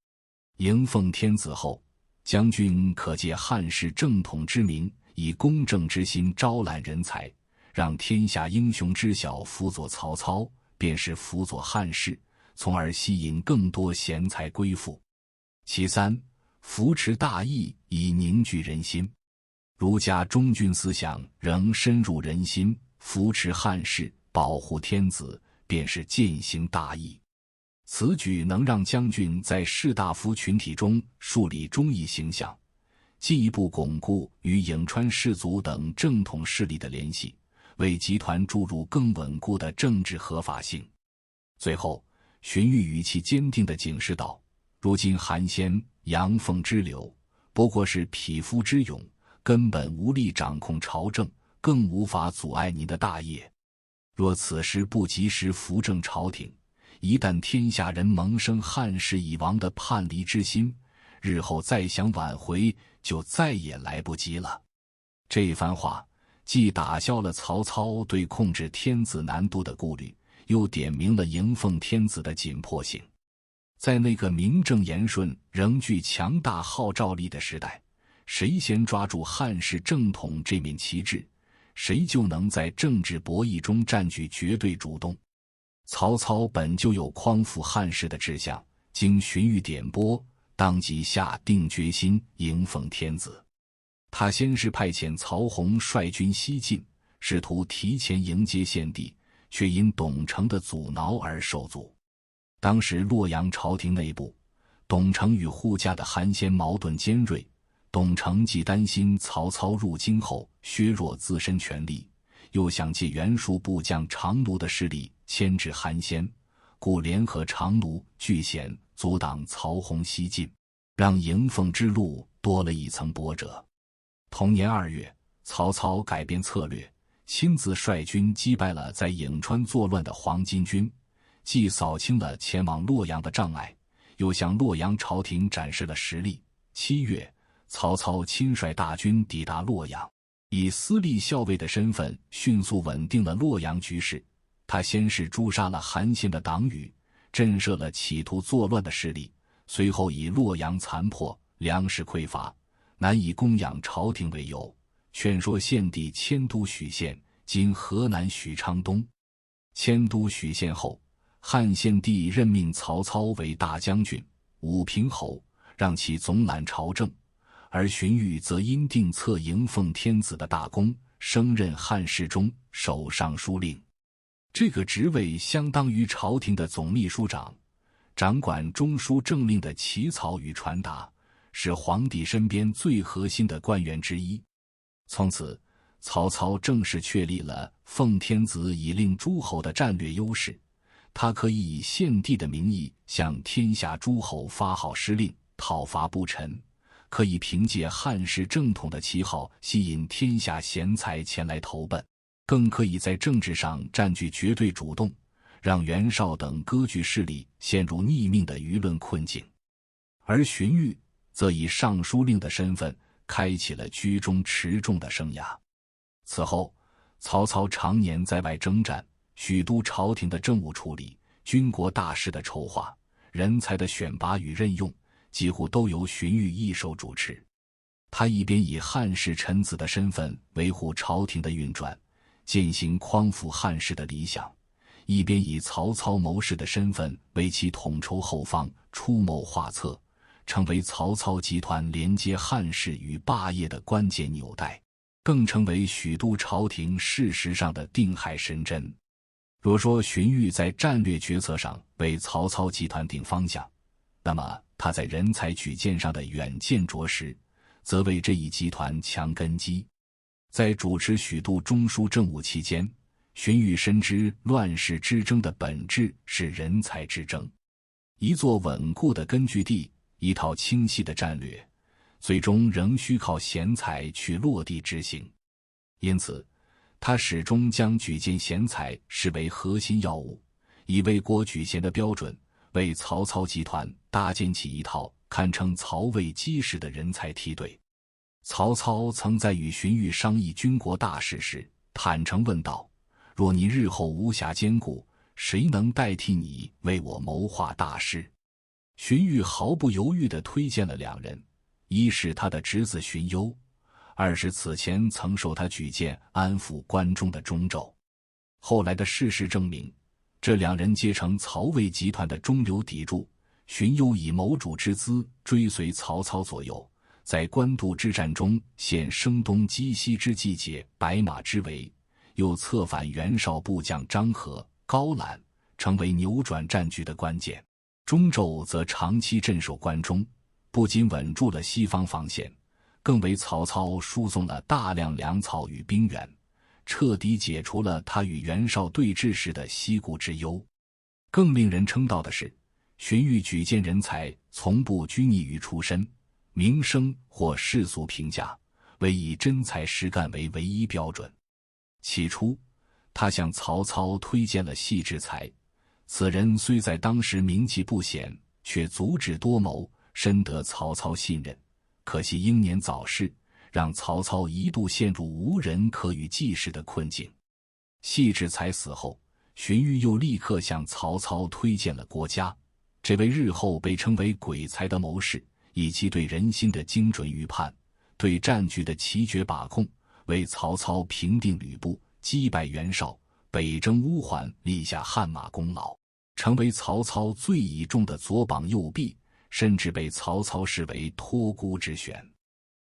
迎奉天子后，将军可借汉室正统之名，以公正之心招揽人才，让天下英雄知晓辅佐曹操便是辅佐汉室，从而吸引更多贤才归附。其三，扶持大义以凝聚人心。儒家忠君思想仍深入人心，扶持汉室，保护天子，便是践行大义。此举能让将军在士大夫群体中树立忠义形象，进一步巩固与颍川氏族等正统势力的联系，为集团注入更稳固的政治合法性。最后，荀彧语气坚定地警示道：如今韩先、杨凤之流，不过是匹夫之勇，根本无力掌控朝政，更无法阻碍您的大业。若此时不及时扶正朝廷，一旦天下人萌生汉室已亡的叛离之心，日后再想挽回，就再也来不及了。这番话既打消了曹操对控制天子难度的顾虑，又点明了迎奉天子的紧迫性。在那个名正言顺仍具强大号召力的时代，谁先抓住汉室正统这面旗帜，谁就能在政治博弈中占据绝对主动。曹操本就有匡扶汉室的志向，经荀彧点拨，当即下定决心迎奉天子。他先是派遣曹洪率军西进，试图提前迎接献帝，却因董承的阻挠而受阻。当时洛阳朝廷内部，董承与护驾的韩先矛盾尖锐，董承既担心曹操入京后削弱自身权力，又想借袁术部将长卢的势力牵制韩先，故联合长卢、据险阻挡曹洪西进，让迎奉之路多了一层波折。同年2月，曹操改变策略，亲自率军击败了在颍川作乱的黄巾军，既扫清了前往洛阳的障碍，又向洛阳朝廷展示了实力。7月，曹操亲率大军抵达洛阳，以司隶校尉的身份迅速稳定了洛阳局势。他先是诛杀了韩信的党羽，震慑了企图作乱的势力，随后以洛阳残破、粮食匮乏，难以供养朝廷为由，劝说献帝迁都许县（今河南许昌东）。迁都许县后，汉献帝任命曹操为大将军、武平侯，让其总揽朝政，而荀彧则因定策迎奉天子的大功，升任汉侍中、守尚书令。这个职位相当于朝廷的总秘书长，掌管中书政令的起草与传达，是皇帝身边最核心的官员之一。从此，曹操正式确立了奉天子以令诸侯的战略优势。他可以以献帝的名义向天下诸侯发号施令，讨伐不臣，可以凭借汉室正统的旗号吸引天下贤才前来投奔，更可以在政治上占据绝对主动，让袁绍等割据势力陷入逆命的舆论困境。而荀彧则以尚书令的身份开启了居中持重的生涯。此后，曹操常年在外征战，许都朝廷的政务处理、军国大事的筹划、人才的选拔与任用，几乎都由荀彧一手主持。他一边以汉室臣子的身份维护朝廷的运转，践行匡扶汉室的理想，一边以曹操谋士的身份为其统筹后方，出谋划策，成为曹操集团连接汉室与霸业的关键纽带，更成为许都朝廷事实上的定海神针。若说荀彧在战略决策上为曹操集团定方向，那么他在人才举荐上的远见卓识，则为这一集团强根基。在主持许都中书政务期间，荀彧深知乱世之争的本质是人才之争。一座稳固的根据地，一套清晰的战略，最终仍需靠贤才去落地执行。因此，他始终将举荐贤才视为核心要务，以为国举贤的标准，为曹操集团搭建起一套堪称曹魏基石的人才梯队。曹操曾在与荀彧商议军国大事时，坦诚问道：若你日后无暇兼顾，谁能代替你为我谋划大事？荀彧毫不犹豫地推荐了2人，一是他的侄子荀攸，二是此前曾受他举荐安抚关中的钟繇。后来的事实证明，这2人皆成曹魏集团的中流砥柱。荀攸以谋主之姿追随曹操左右，在官渡之战中现声东击西之计，解白马之围，又策反袁绍部将张合、高览，成为扭转战局的关键。钟繇则长期镇守关中，不仅稳住了西方防线，更为曹操输送了大量粮草与兵员，彻底解除了他与袁绍对峙时的西顾之忧。更令人称道的是，荀彧举荐人才从不拘泥于出身、名声或世俗评价，唯以真才实干为唯一标准。起初，他向曹操推荐了戏志才，此人虽在当时名气不显，却足智多谋，深得曹操信任。可惜英年早逝，让曹操一度陷入无人可与继世的困境。戏志才死后，荀彧又立刻向曹操推荐了郭嘉，这位日后被称为鬼才的谋士，以其对人心的精准预判，对战局的奇绝把控，为曹操平定吕布、击败袁绍、北征乌桓立下汗马功劳，成为曹操最倚重的左膀右臂，甚至被曹操视为托孤之选。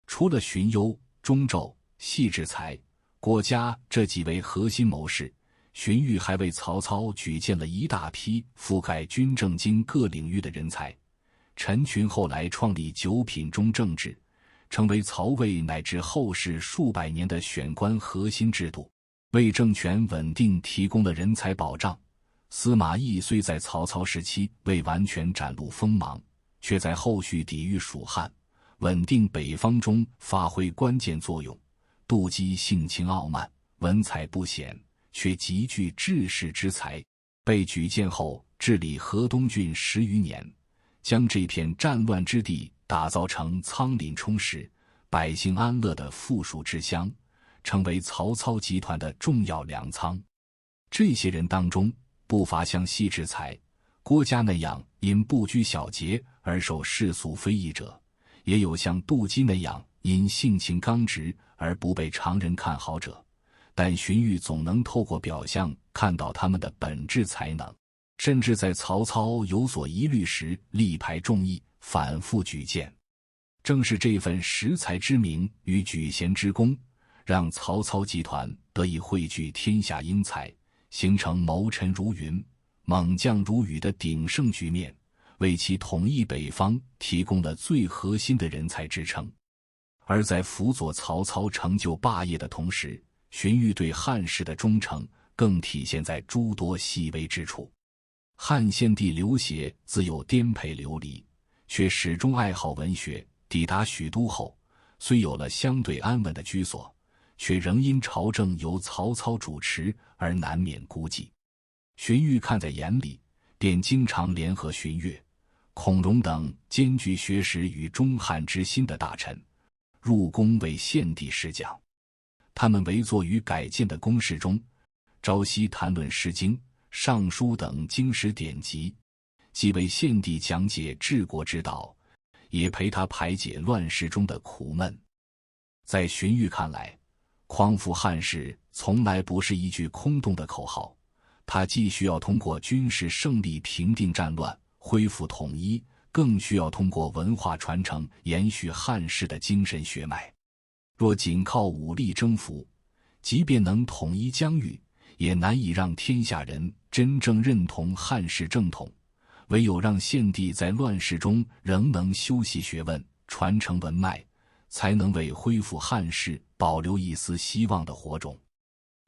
除了荀攸、钟繇、戏志才、郭嘉这几位核心谋士，荀彧还为曹操举荐了一大批覆盖军政经各领域的人才。陈群后来创立九品中正制，成为曹魏乃至后世数百年的选官核心制度，为政权稳定提供了人才保障。司马懿虽在曹操时期未完全展露锋芒，却在后续抵御蜀汉、稳定北方中发挥关键作用。杜基性情傲慢，文采不显，却极具治世之才，被举荐后治理河东郡10余年，将这片战乱之地打造成仓廪充实、百姓安乐的富庶之乡，成为曹操集团的重要粮仓。这些人当中，不乏像戏之才郭嘉那样因不拘小节而受世俗非议者，也有像杜基那样因性情刚直而不被常人看好者，但荀彧总能透过表象看到他们的本质才能，甚至在曹操有所疑虑时力排众议，反复举荐。正是这份识才之明与举贤之功，让曹操集团得以汇聚天下英才，形成谋臣如云、猛将如雨的鼎盛局面，为其统一北方提供了最核心的人才支撑。而在辅佐曹操成就霸业的同时，荀彧对汉室的忠诚更体现在诸多细微之处。汉献帝刘协自幼颠沛流离，却始终爱好文学，抵达许都后，虽有了相对安稳的居所，却仍因朝政由曹操主持而难免孤寂。荀彧看在眼里，便经常联合荀悦、孔融等兼具学识与忠汉之心的大臣，入宫为献帝试讲。他们围坐于改建的宫室中，朝夕谈论《诗经》《尚书》等经史典籍，既为献帝讲解治国之道，也陪他排解乱世中的苦闷。在荀彧看来，匡扶汉室从来不是一句空洞的口号，他既需要通过军事胜利平定战乱、恢复统一，更需要通过文化传承延续汉室的精神血脉。若仅靠武力征服，即便能统一疆域，也难以让天下人真正认同汉室正统。唯有让献帝在乱世中仍能修习学问、传承文脉，才能为恢复汉室保留一丝希望的火种。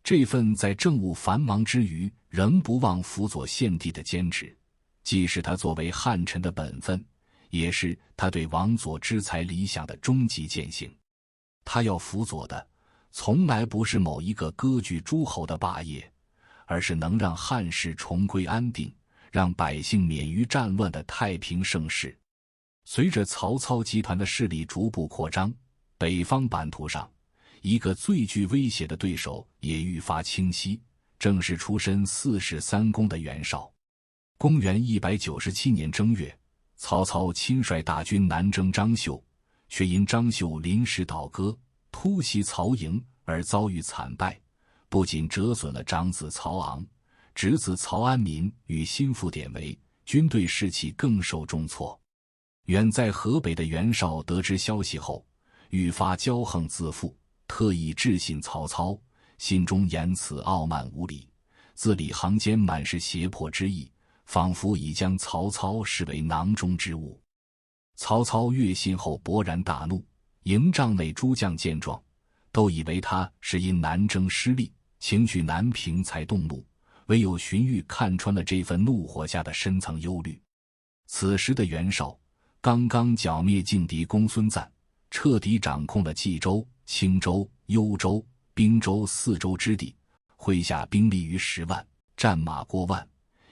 这份在政务繁忙之余仍不忘辅佐献帝的坚持，既是他作为汉臣的本分，也是他对王佐之才理想的终极践行。他要辅佐的从来不是某一个割据诸侯的霸业，而是能让汉室重归安定，让百姓免于战乱的太平盛世。随着曹操集团的势力逐步扩张，北方版图上一个最具威胁的对手也愈发清晰，正是出身4世3公的袁绍。公元197年正月，曹操亲率大军南征张绣，却因张绣临时倒戈，突袭曹营而遭遇惨败，不仅折损了长子曹昂、侄子曹安民与心腹典韦，军队士气更受重挫。远在河北的袁绍得知消息后，愈发骄横自负，特意致信曹操，信中言辞傲慢无礼，字里行间满是胁迫之意，仿佛已将曹操视为囊中之物。曹操阅信后勃然大怒，营帐内诸将见状，都以为他是因南征失利，情绪难平才动怒，唯有荀彧看穿了这份怒火下的深层忧虑。此时的袁绍刚刚剿灭劲敌公孙瓒，彻底掌控了冀州、青州、幽州、滨州4州之地，麾下兵力逾10万，战马过万，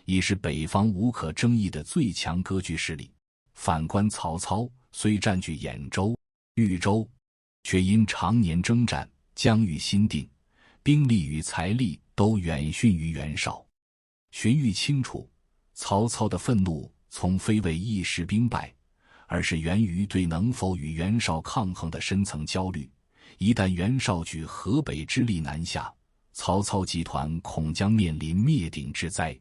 已是北方无可争议的最强割据势力。反观曹操，虽占据兖州、豫州，却因常年征战，疆域心定，兵力与财力都远逊于袁绍。荀彧清楚，曹操的愤怒从非为一时兵败，而是源于对能否与袁绍抗衡的深层焦虑。一旦袁绍举河北之力南下，曹操集团恐将面临灭顶之灾。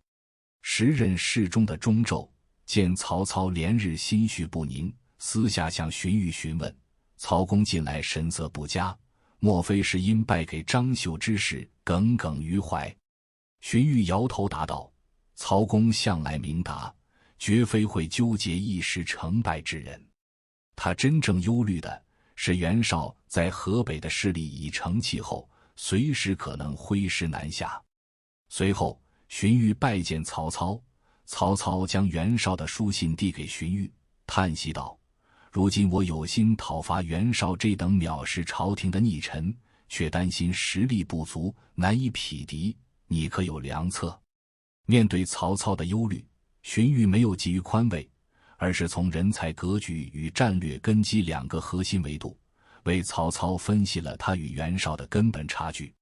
时任侍中的钟胄见曹操连日心绪不宁，私下向荀彧询问，曹公近来神色不佳，莫非是因败给张绣之事耿耿于怀？荀彧摇头答道：曹公向来明达，绝非会纠结一时成败之人。他真正忧虑的是袁绍在河北的势力已成气候，随时可能挥师南下。随后荀彧拜见曹操，曹操将袁绍的书信递给荀彧，叹息道：如今我有心讨伐袁绍这等藐视朝廷的逆臣，却担心实力不足，难以匹敌，你可有良策？面对曹操的忧虑，荀彧没有急于宽慰，而是从人才格局与战略根基两个核心维度，为曹操分析了他与袁绍的根本差距。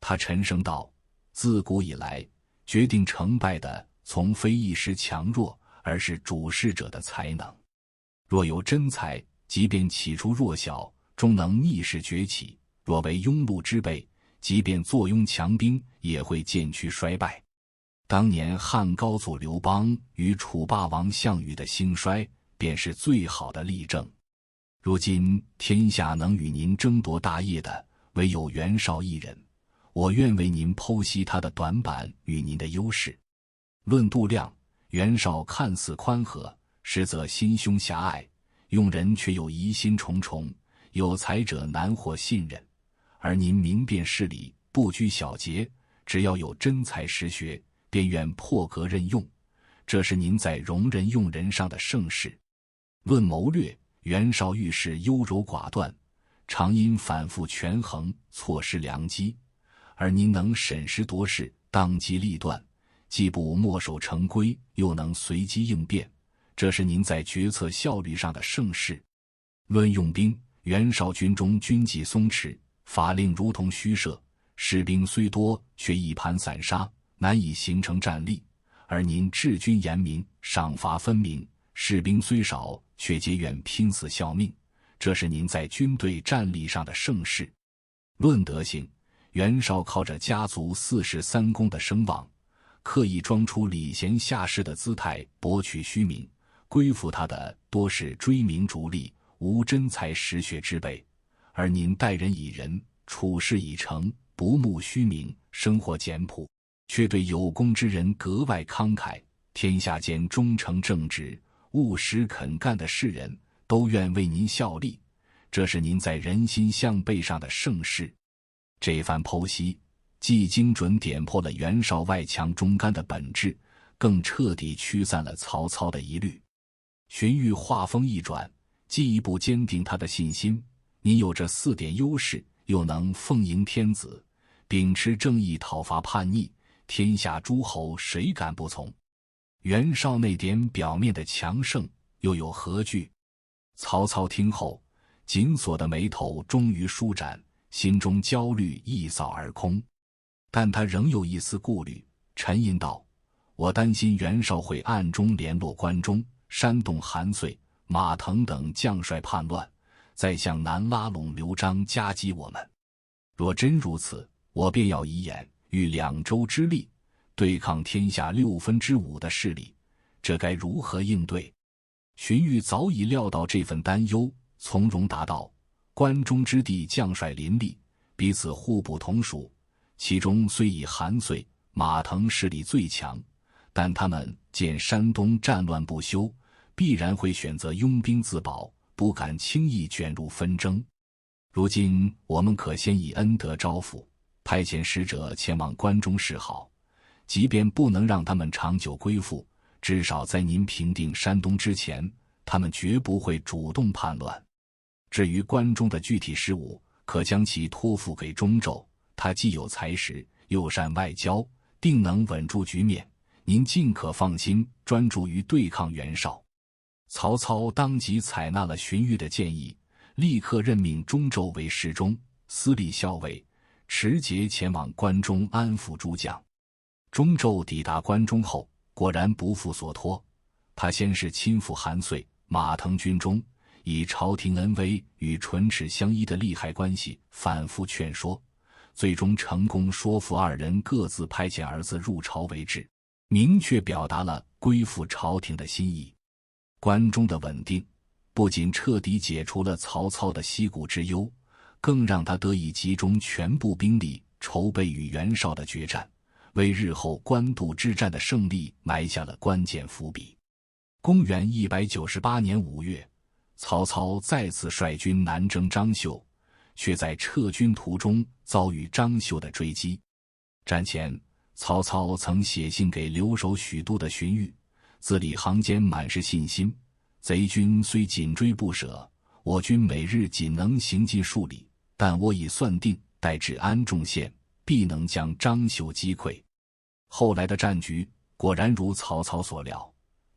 他沉声道：自古以来，决定成败的从非一时强弱，而是主事者的才能。若有真才，即便起初弱小，终能逆势崛起；若为庸碌之辈，即便坐拥强兵，也会渐趋衰败。当年汉高祖刘邦与楚霸王项羽的兴衰，便是最好的例证。如今天下能与您争夺大业的，唯有袁绍一人。我愿为您剖析他的短板与您的优势。论度量，袁绍看似宽和，实则心胸狭隘，用人却又疑心重重，有才者难获信任。而您明辨事理，不拘小节，只要有真才实学，便愿破格任用，这是您在容人用人上的盛世。论谋略，袁绍遇事优柔寡断，常因反复权衡错失良机，而您能审时度势，当机立断，既不墨守成规，又能随机应变，这是您在决策效率上的盛世。论用兵，袁绍军中军纪松弛，法令如同虚设，士兵虽多，却一盘散沙，难以形成战力；而您治军严明，赏罚分明，士兵虽少，却皆愿拼死效命，这是您在军队战力上的盛世。论德行，袁绍靠着家族四世三公的声望，刻意装出礼贤下士的姿态，博取虚名，归附他的多是追名逐利，无真才实学之辈。而您待人以仁，处事以诚，不慕虚名，生活简朴，却对有功之人格外慷慨，天下间忠诚正直、务实肯干的士人都愿为您效力，这是您在人心向背上的盛世。这番剖析既精准点破了袁绍外强中干的本质，更彻底驱散了曹操的疑虑。荀彧话锋一转，进一步坚定他的信心：您有这4点优势，又能奉迎天子，秉持正义讨伐叛逆，天下诸侯谁敢不从？袁绍那点表面的强盛，又有何惧？曹操听后，紧锁的眉头终于舒展，心中焦虑一扫而空。但他仍有一丝顾虑，沉吟道：我担心袁绍会暗中联络关中、煽动韩遂、马腾等将帅叛乱，再向南拉拢刘璋夹击我们。若真如此，我便要以眼喻2州之力，对抗天下5/6的势力，这该如何应对？荀彧早已料到这份担忧，从容答道：关中之地将帅林立，彼此互不同属，其中虽以韩遂、马腾势力最强，但他们见山东战乱不休，必然会选择拥兵自保，不敢轻易卷入纷争。如今我们可先以恩德招抚，派遣使者前往关中示好，即便不能让他们长久归附，至少在您平定山东之前，他们绝不会主动叛乱。至于关中的具体事务，可将其托付给中胄，他既有才识，又善外交，定能稳住局面。您尽可放心，专注于对抗袁绍。曹操当即采纳了荀彧的建议，立刻任命中胄为侍中、司隶校尉，持节前往关中安抚诸将。中胄抵达关中后，果然不负所托，他先是亲赴韩遂、马腾军中，以朝廷恩威与唇齿相依的利害关系反复劝说，最终成功说服2人各自派遣儿子入朝为质，明确表达了归附朝廷的心意。关中的稳定不仅彻底解除了曹操的息鼓之忧，更让他得以集中全部兵力筹备与袁绍的决战，为日后官渡之战的胜利埋下了关键伏笔。公元198年5月，曹操再次率军南征张绣，却在撤军途中遭遇张绣的追击。战前，曹操曾写信给留守许都的荀彧，字里行间满是信心：贼军虽紧追不舍，我军每日仅能行进数里，但我已算定，待至安众县，必能将张绣击溃。后来的战局果然如曹操所料，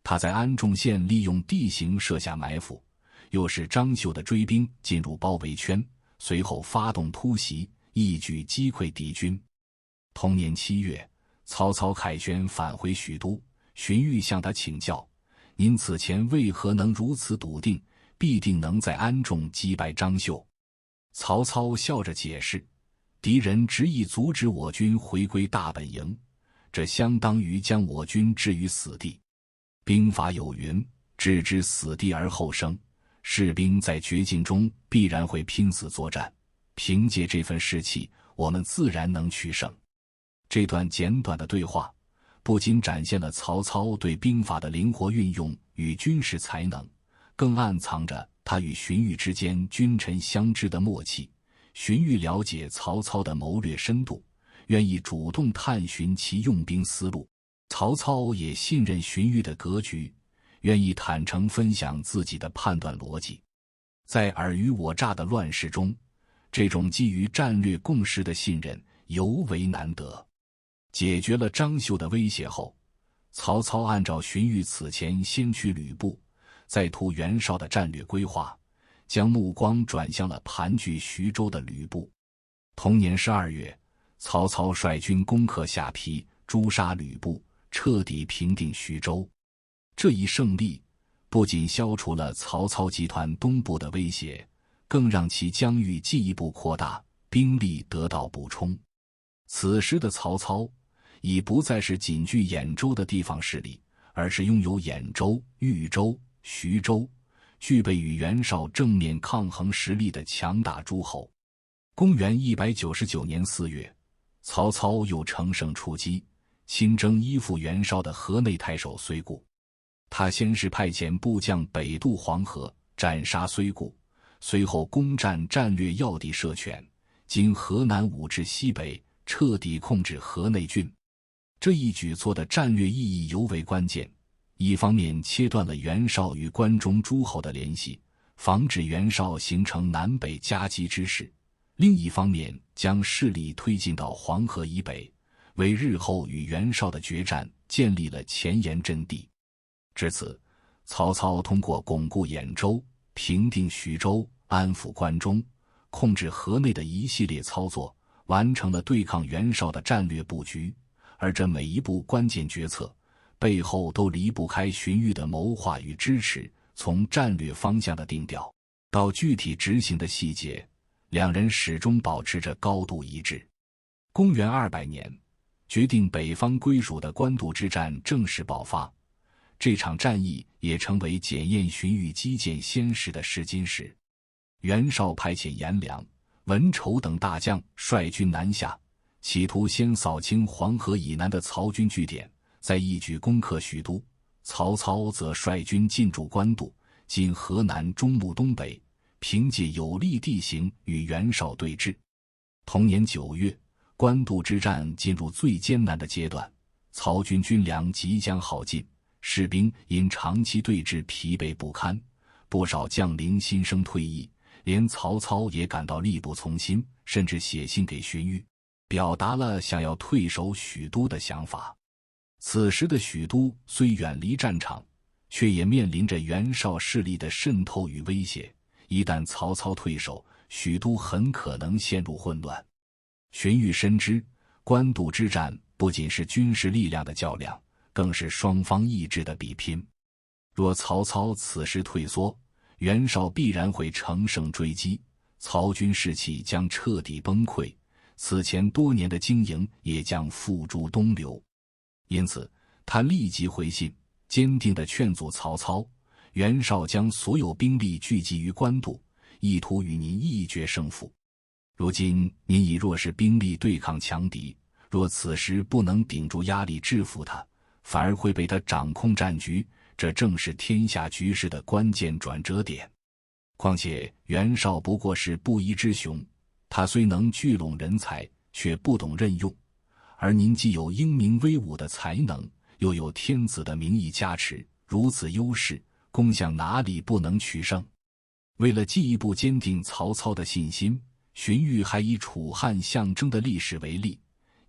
他在安众县利用地形设下埋伏，又使张绣的追兵进入包围圈，随后发动突袭，一举击溃敌军。同年7月，曹操凯旋返回许都，荀彧向他请教：您此前为何能如此笃定，必定能在安众击败张绣？曹操笑着解释：敌人执意阻止我军回归大本营，这相当于将我军置于死地。兵法有云：置之死地而后生，士兵在绝境中必然会拼死作战，凭借这份士气，我们自然能取胜。这段简短的对话不仅展现了曹操对兵法的灵活运用与军事才能，更暗藏着他与荀彧之间君臣相知的默契。荀彧了解曹操的谋略深度，愿意主动探寻其用兵思路；曹操也信任荀彧的格局，愿意坦诚分享自己的判断逻辑。在尔虞我诈的乱世中，这种基于战略共识的信任尤为难得。解决了张绣的威胁后，曹操按照荀彧此前先驱吕布，再图袁绍的战略规划，将目光转向了盘踞徐州的吕布。同年12月，曹操率军攻克下邳，诛杀吕布，彻底平定徐州。这一胜利不仅消除了曹操集团东部的威胁，更让其疆域进一步扩大，兵力得到补充。此时的曹操已不再是仅据兖州的地方势力，而是拥有兖州、豫州、徐州，具备与袁绍正面抗衡实力的强大诸侯。公元199年4月，曹操又乘胜出击，亲征依附袁绍的河内太守崔固。他先是派遣部将北渡黄河，斩杀崔固，随后攻占战略要地社犬，经河南武至西北，彻底控制河内郡。这一举措的战略意义尤为关键，一方面切断了袁绍与关中诸侯的联系，防止袁绍形成南北夹击之势；另一方面将势力推进到黄河以北，为日后与袁绍的决战建立了前沿阵地。至此，曹操通过巩固兖州、平定徐州、安抚关中、控制河内的一系列操作，完成了对抗袁绍的战略布局。而这每一步关键决策背后都离不开荀彧的谋划与支持，从战略方向的定调到具体执行的细节，两人始终保持着高度一致。公元200年，决定北方归属的官渡之战正式爆发，这场战役也成为检验荀彧基建先实的试金石。袁绍派遣颜良、文丑等大将率军南下，企图先扫清黄河以南的曹军据点，再一举攻克许都。曹操则率军进驻官渡，今河南中牟东北，凭借有利地形与袁绍对峙。同年9月，官渡之战进入最艰难的阶段，曹军军粮即将耗尽，士兵因长期对峙疲惫不堪，不少将领心生退意，连曹操也感到力不从心，甚至写信给荀彧，表达了想要退守许都的想法。此时的许都虽远离战场，却也面临着袁绍势力的渗透与威胁，一旦曹操退守，许都很可能陷入混乱。荀彧深知官渡之战不仅是军事力量的较量，更是双方意志的比拼。若曹操此时退缩，袁绍必然会乘胜追击，曹军士气将彻底崩溃，此前多年的经营也将付诸东流。因此，他立即回信，坚定地劝阻曹操：袁绍将所有兵力聚集于官渡，意图与您一决胜负。如今您以弱势兵力对抗强敌，若此时不能顶住压力制服他，反而会被他掌控战局，这正是天下局势的关键转折点。况且袁绍不过是布衣之雄，他虽能聚拢人才，却不懂任用，而您既有英明威武的才能，又有天子的名义加持，如此优势，攻向哪里不能取胜？为了进一步坚定曹操的信心，荀彧还以楚汉相争的历史为例，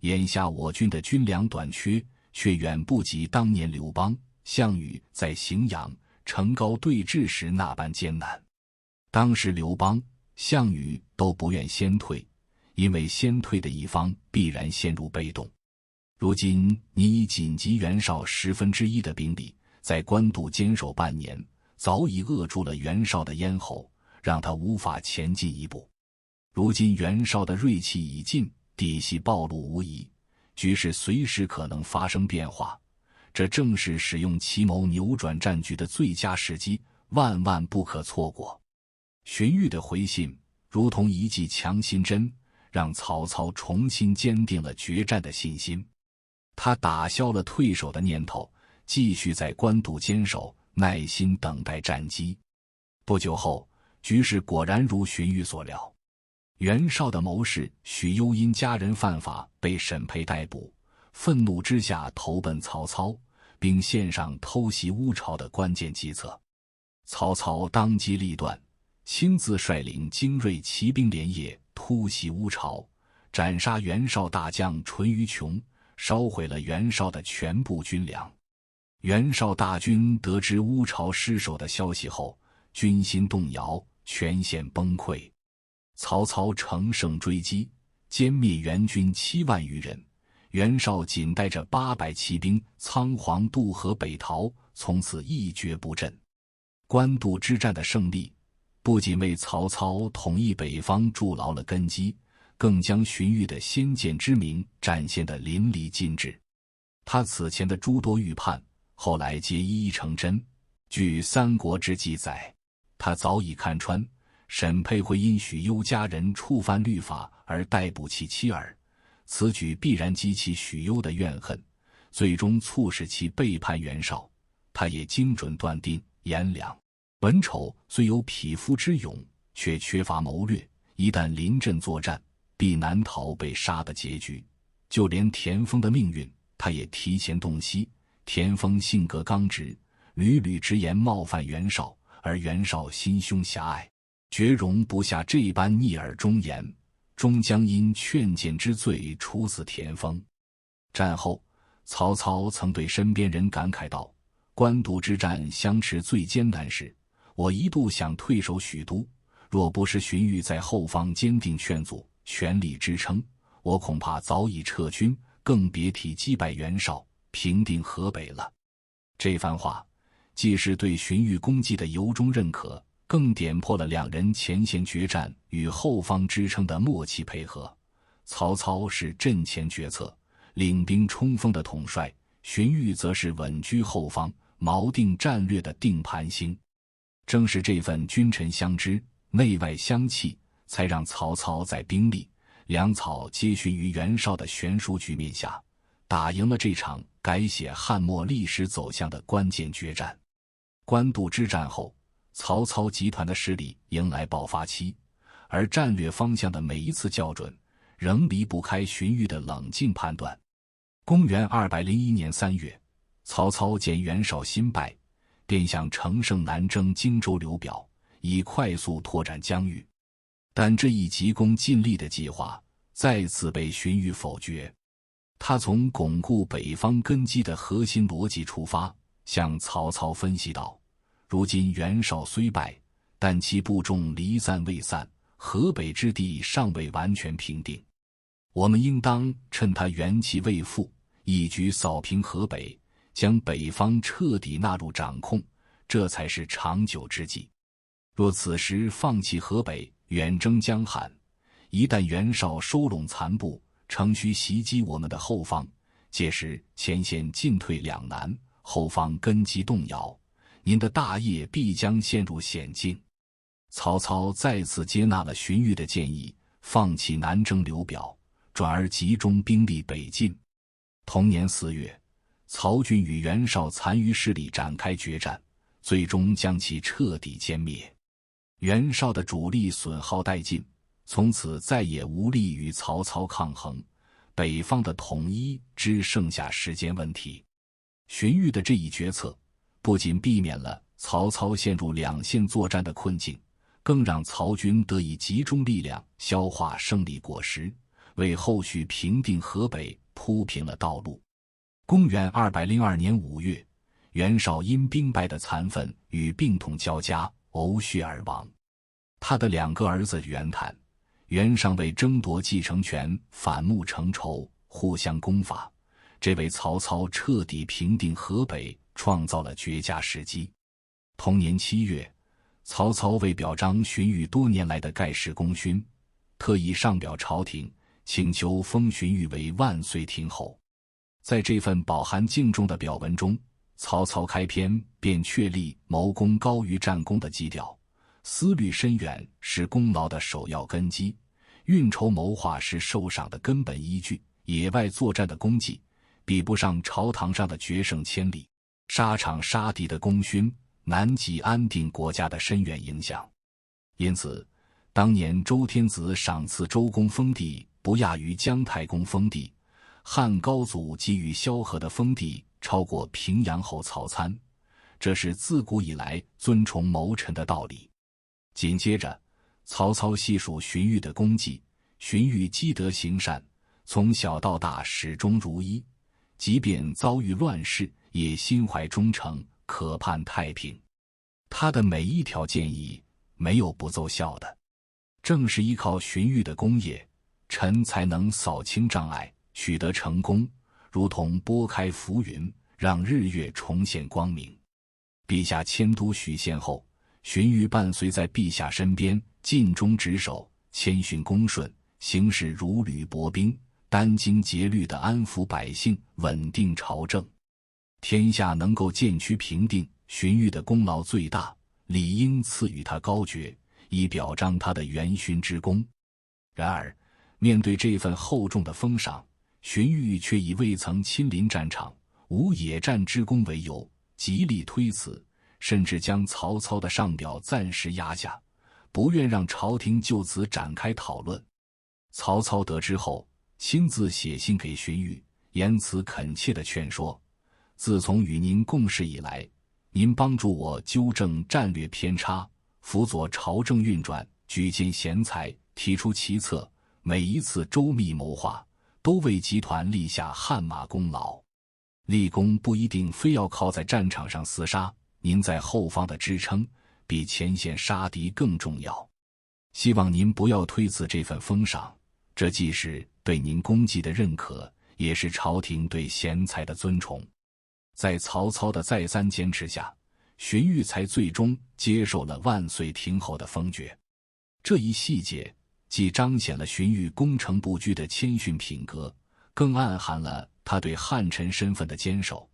眼下我军的军粮短缺，却远不及当年刘邦、项羽在荥阳、成皋对峙时那般艰难。当时刘邦、项羽都不愿先退，因为先退的一方必然陷入被动。如今你以紧急袁绍1/10的兵力，在官渡坚守半年，早已扼住了袁绍的咽喉，让他无法前进一步。如今袁绍的锐气已尽，底细暴露无遗，局势随时可能发生变化，这正是使用奇谋扭转战局的最佳时机，万万不可错过。荀彧的回信如同一剂强心针，让曹操重新坚定了决战的信心。他打消了退守的念头，继续在官渡坚守，耐心等待战机。不久后，局势果然如荀彧所料，袁绍的谋士许攸因家人犯法被审配逮捕，愤怒之下投奔曹操，并献上偷袭乌巢的关键计策。曹操当机立断，亲自率领精锐骑兵连夜突袭乌巢，斩杀袁绍大将淳于琼，烧毁了袁绍的全部军粮。袁绍大军得知乌巢失守的消息后，军心动摇，全线崩溃。曹操乘胜追击，歼灭袁军7万余人，袁绍仅带着800骑兵仓皇渡河北逃，从此一蹶不振。官渡之战的胜利不仅为曹操统一北方筑牢了根基，更将荀彧的先见之明展现得淋漓尽致。他此前的诸多预判，后来皆一一成真。据《三国志》记载，他早已看穿沈佩会因许攸家人触犯律法而逮捕其妻儿，此举必然激起许攸的怨恨，最终促使其背叛袁绍。他也精准断定颜良、文丑虽有匹夫之勇，却缺乏谋略，一旦临阵作战，必难逃被杀的结局。就连田丰的命运，他也提前洞悉。田丰性格刚直，屡屡直言冒犯袁绍，而袁绍心胸狭隘，绝容不下这般逆耳忠言，终将因劝谏之罪处死田丰。战后，曹操曾对身边人感慨道：官渡之战相持最艰难时，我一度想退守许都，若不是荀彧在后方坚定劝阻，全力支撑，我恐怕早已撤军，更别提击败袁绍，平定河北了。这番话既是对荀彧功绩的由衷认可，更点破了两人前线决战与后方支撑的默契配合。曹操是阵前决策、领兵冲锋的统帅，荀彧则是稳居后方、锚定战略的定盘星。正是这份君臣相知、内外相契，才让曹操在兵力、粮草皆逊于袁绍的悬殊局面下，打赢了这场改写汉末历史走向的关键决战。官渡之战后，曹操集团的势力迎来爆发期，而战略方向的每一次校准，仍离不开荀彧的冷静判断。公元201年3月，曹操见袁绍新败，便想乘胜南征荆州刘表，以快速拓展疆域。但这一急功近利的计划再次被荀彧否决。他从巩固北方根基的核心逻辑出发，向曹操分析道：如今袁绍虽败，但其部众离散未散，河北之地尚未完全平定，我们应当趁他元气未复，一举扫平河北，将北方彻底纳入掌控，这才是长久之计。若此时放弃河北，远征江汉，一旦袁绍收拢残部，乘虚袭击我们的后方，届时前线进退两难，后方根基动摇，您的大业必将陷入险境。曹操再次接纳了荀彧的建议，放弃南征刘表，转而集中兵力北进。同年4月，曹军与袁绍残余势力展开决战，最终将其彻底歼灭。袁绍的主力损耗殆尽，从此再也无力与曹操抗衡，北方的统一只剩下时间问题。荀彧的这一决策，不仅避免了曹操陷入两线作战的困境，更让曹军得以集中力量消化胜利果实，为后续平定河北铺平了道路。公元202年5月，袁绍因兵败的残愤与病痛交加，呕血而亡。他的2个儿子袁谭、袁尚为争夺继承权反目成仇，互相攻伐，这为曹操彻底平定河北创造了绝佳时机。同年7月，曹操为表彰荀彧多年来的盖世功勋，特意上表朝廷，请求封荀彧为万岁亭侯。在这份饱含敬重的表文中，曹操开篇便确立谋功高于战功的基调，思虑深远是功劳的首要根基，运筹谋划是受赏的根本依据。野外作战的功绩比不上朝堂上的决胜千里，沙场杀敌的功勋难及安定国家的深远影响。因此，当年周天子赏赐周公封地不亚于姜太公封地，汉高祖给予萧何的封地超过平阳侯曹参，这是自古以来尊崇谋臣的道理。紧接着，曹操细数荀彧的功绩，荀彧积德行善，从小到大始终如一，即便遭遇乱世也心怀忠诚，渴盼太平。他的每一条建议没有不奏效的，正是依靠荀彧的功业，臣才能扫清障碍，取得成功，如同拨开浮云，让日月重现光明。陛下迁都许县后，荀彧伴随在陛下身边，尽忠职守，谦逊恭顺，行事如履薄冰，殚精竭虑地安抚百姓，稳定朝政。天下能够渐趋平定，荀彧的功劳最大，理应赐予他高爵，以表彰他的元勋之功。然而，面对这份厚重的封赏，荀彧却以未曾亲临战场，无野战之功为由，极力推辞，甚至将曹操的上表暂时压下，不愿让朝廷就此展开讨论。曹操得知后，亲自写信给荀彧，言辞恳切地劝说：自从与您共事以来，您帮助我纠正战略偏差，辅佐朝政运转，举荐贤才，提出奇策，每一次周密谋划，都为集团立下汗马功劳。立功不一定非要靠在战场上厮杀，您在后方的支撑比前线杀敌更重要。希望您不要推辞这份封赏，这既是对您功绩的认可，也是朝廷对贤才的尊崇。在曹操的再三坚持下，荀彧才最终接受了万岁亭侯的封爵。这一细节既彰显了荀彧攻城不居的谦逊品格，更暗含了他对汉臣身份的坚守。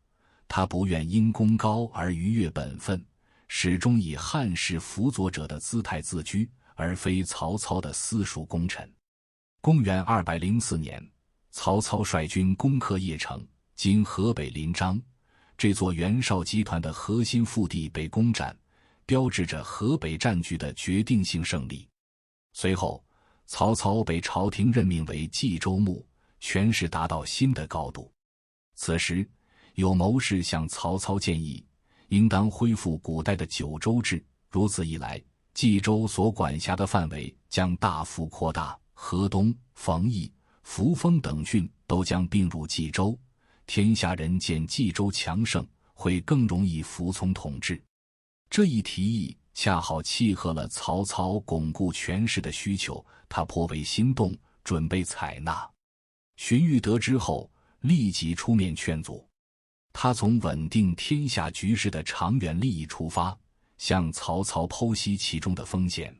他不愿因功高而逾越本分，始终以汉室辅佐者的姿态自居，而非曹操的私属功臣。公元204年，曹操率军攻克邺城，今河北临漳，这座袁绍集团的核心腹地被攻占，标志着河北战局的决定性胜利。随后，曹操被朝廷任命为冀州牧，权势达到新的高度。此时，有谋士向曹操建议，应当恢复古代的九州制，如此一来，冀州所管辖的范围将大幅扩大，河东、冯邑、扶风等郡都将并入冀州。天下人见冀州强盛，会更容易服从统治。这一提议恰好契合了曹操巩固权势的需求，他颇为心动，准备采纳。荀彧得知后，立即出面劝阻。他从稳定天下局势的长远利益出发，向曹操剖析其中的风险。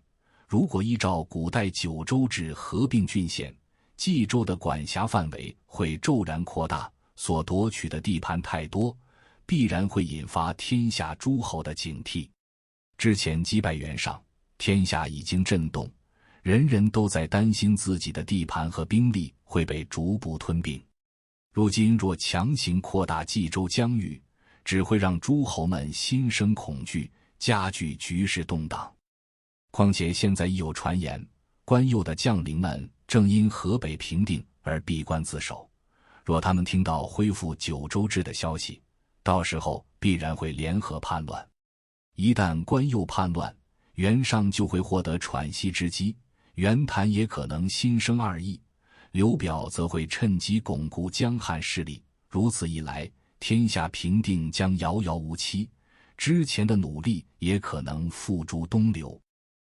如果依照古代九州制合并郡县，冀州的管辖范围会骤然扩大，所夺取的地盘太多，必然会引发天下诸侯的警惕。之前击败袁尚，天下已经震动，人人都在担心自己的地盘和兵力会被逐步吞并。如今若强行扩大冀州疆域，只会让诸侯们心生恐惧，加剧局势动荡。况且现在已有传言，关右的将领们正因河北平定而闭关自守，若他们听到恢复九州制的消息，到时候必然会联合叛乱。一旦关右叛乱，袁尚就会获得喘息之机，袁谭也可能心生二意，刘表则会趁机巩固江汉势力。如此一来，天下平定将遥遥无期，之前的努力也可能付诸东流。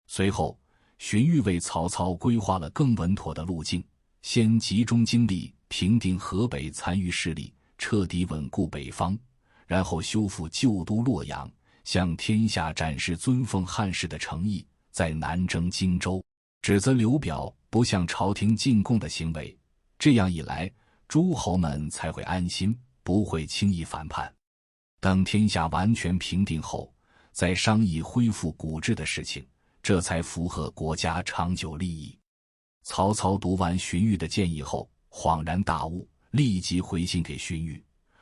随后，荀彧为曹操规划了更稳妥的路径，先集中精力平定河北残余势力，彻底稳固北方，然后修复旧都洛阳，向天下展示尊奉汉室的诚意，再南征荆州，指责刘表不向朝廷进贡的行为。这样一来，诸侯们才会安心，不会轻易反叛。等天下完全平定后，再商议恢复古制的事情，这才符合国家长久利益。曹操读完荀彧的建议后，恍然大悟，立即回信给荀彧：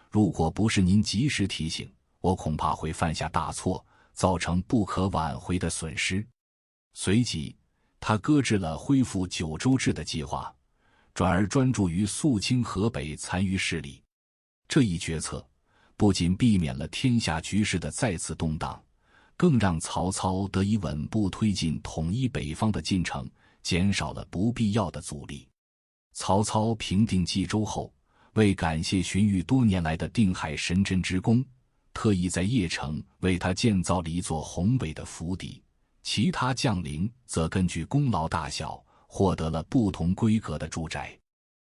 如果不是您及时提醒，我恐怕会犯下大错，造成不可挽回的损失。随即，他搁置了恢复九州制的计划，转而专注于肃清河北残余势力。这一决策不仅避免了天下局势的再次动荡，更让曹操得以稳步推进统一北方的进程，减少了不必要的阻力。曹操平定冀州后，为感谢荀彧多年来的定海神针之功，特意在邺城为他建造了一座宏伟的府邸，其他将领则根据功劳大小获得了不同规格的住宅。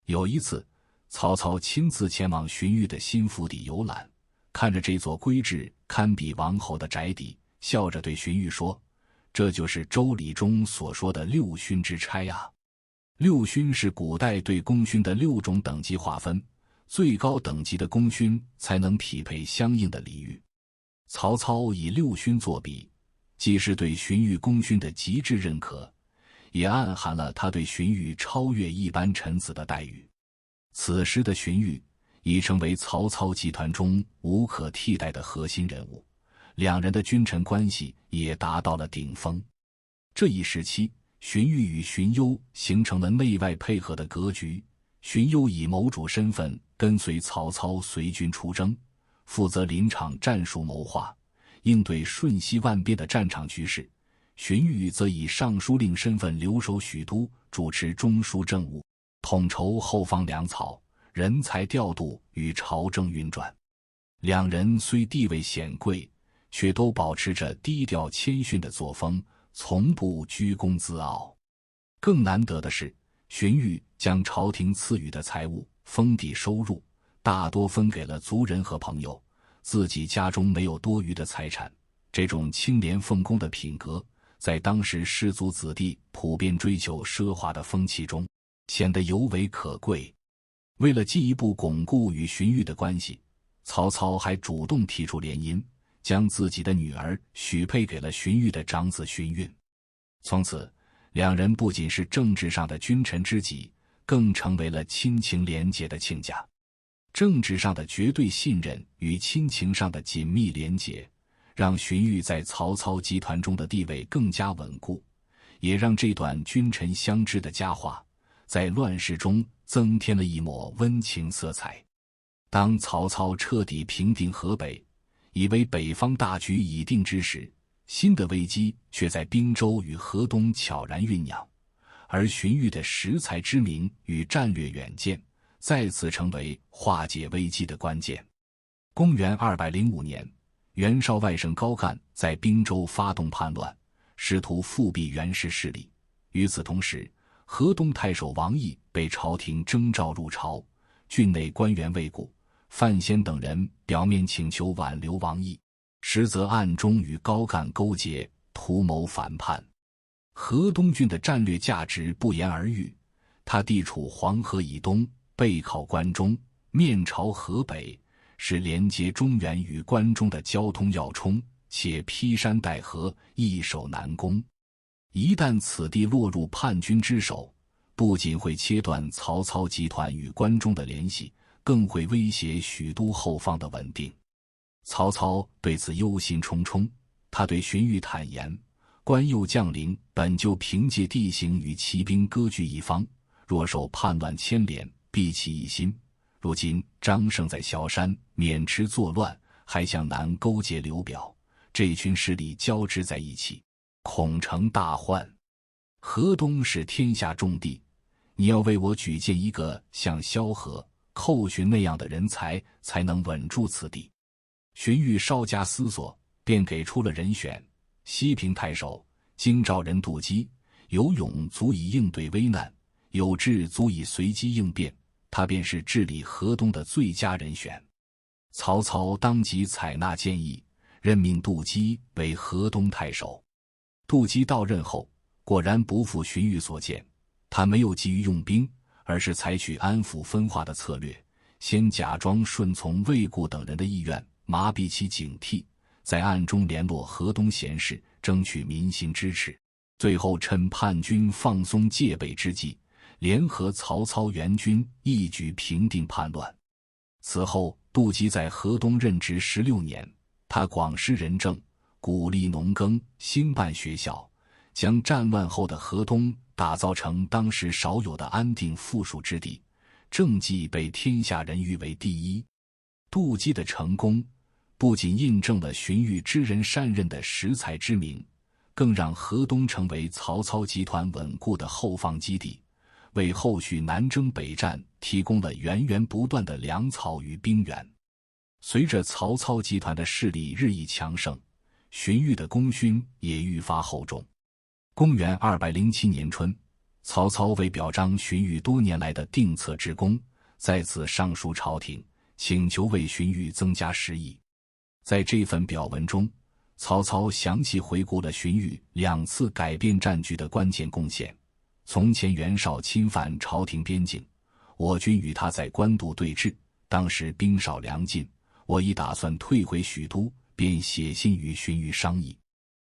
有一次，曹操亲自前往荀彧的新府邸游览，看着这座规制堪比王侯的宅邸，笑着对荀彧说：这就是周礼中所说的六勋之差啊。六勋是古代对功勋的6种等级划分，最高等级的功勋才能匹配相应的礼遇。曹操以六勋作比，既是对荀彧功勋的极致认可，也暗含了他对荀彧超越一般臣子的待遇。此时的荀彧已成为曹操集团中无可替代的核心人物，两人的君臣关系也达到了顶峰。这一时期，荀彧与荀攸形成了内外配合的格局。荀攸以谋主身份跟随曹操随军出征，负责临场战术谋划，应对瞬息万变的战场局势。荀彧则以尚书令身份留守许都，主持中书政务，统筹后方粮草、人才调度与朝政运转。两人虽地位显贵，却都保持着低调谦逊的作风，从不居功自傲。更难得的是，荀彧将朝廷赐予的财物、封地收入大多分给了族人和朋友，自己家中没有多余的财产。这种清廉奉公的品格，在当时士族子弟普遍追求奢华的风气中，显得尤为可贵。为了进一步巩固与荀彧的关系，曹操还主动提出联姻，将自己的女儿许配给了荀彧的长子荀彧。从此，两人不仅是政治上的君臣知己，更成为了亲情连结的亲家。政治上的绝对信任与亲情上的紧密连结，让荀彧在曹操集团中的地位更加稳固，也让这段君臣相知的佳话在乱世中增添了一抹温情色彩。当曹操彻底平定河北，以为北方大局已定之时，新的危机却在滨州与河东悄然酝酿，而荀彧的识才之明与战略远见再次成为化解危机的关键。公元205年，袁绍外甥高干在滨州发动叛乱，试图复辟袁氏势力。与此同时，河东太守王毅被朝廷征召入朝，郡内官员未固，范先等人表面请求挽留王毅，实则暗中与高干勾结，图谋反叛。河东郡的战略价值不言而喻，它地处黄河以东，背靠关中，面朝河北，是连接中原与关中的交通要冲，且劈山带河，易守难攻。一旦此地落入叛军之手，不仅会切断曹操集团与关中的联系，更会威胁许都后方的稳定。曹操对此忧心忡忡，他对荀彧坦言，关右将领本就凭借地形与骑兵割据一方，若受叛乱牵连，必起疑心。如今张胜在萧山渑池作乱，还向南勾结刘表，这群势力交织在一起，恐成大患。河东是天下重地，你要为我举荐一个像萧何、寇寻那样的人才，才能稳住此地。荀彧稍加思索，便给出了人选：西平太守、京兆人杜基，有勇足以应对危难，有智足以随机应变，他便是治理河东的最佳人选。曹操当即采纳建议，任命杜基为河东太守。杜基到任后，果然不负荀彧所见，他没有急于用兵，而是采取安抚分化的策略，先假装顺从魏固等人的意愿，麻痹其警惕，在暗中联络河东贤士，争取民心支持，最后趁叛军放松戒备之际，联合曹操援军，一举平定叛乱。此后杜基在河东任职16年，他广施仁政，鼓励农耕，兴办学校，将战乱后的河东打造成当时少有的安定富庶之地，政绩被天下人誉为第一。杜基的成功不仅印证了荀彧知人善任的识才之明，更让河东成为曹操集团稳固的后方基地，为后续南征北战提供了源源不断的粮草与兵源。随着曹操集团的势力日益强盛，荀彧的功勋也愈发厚重。公元207年春，曹操为表彰荀彧多年来的定策之功，再次上书朝廷，请求为荀彧增加10亿。在这份表文中，曹操详细回顾了荀彧2次改变战局的关键贡献。从前袁绍侵犯朝廷边境，我军与他在官渡对峙，当时兵少粮尽，我已打算退回许都，便写信与荀彧商议，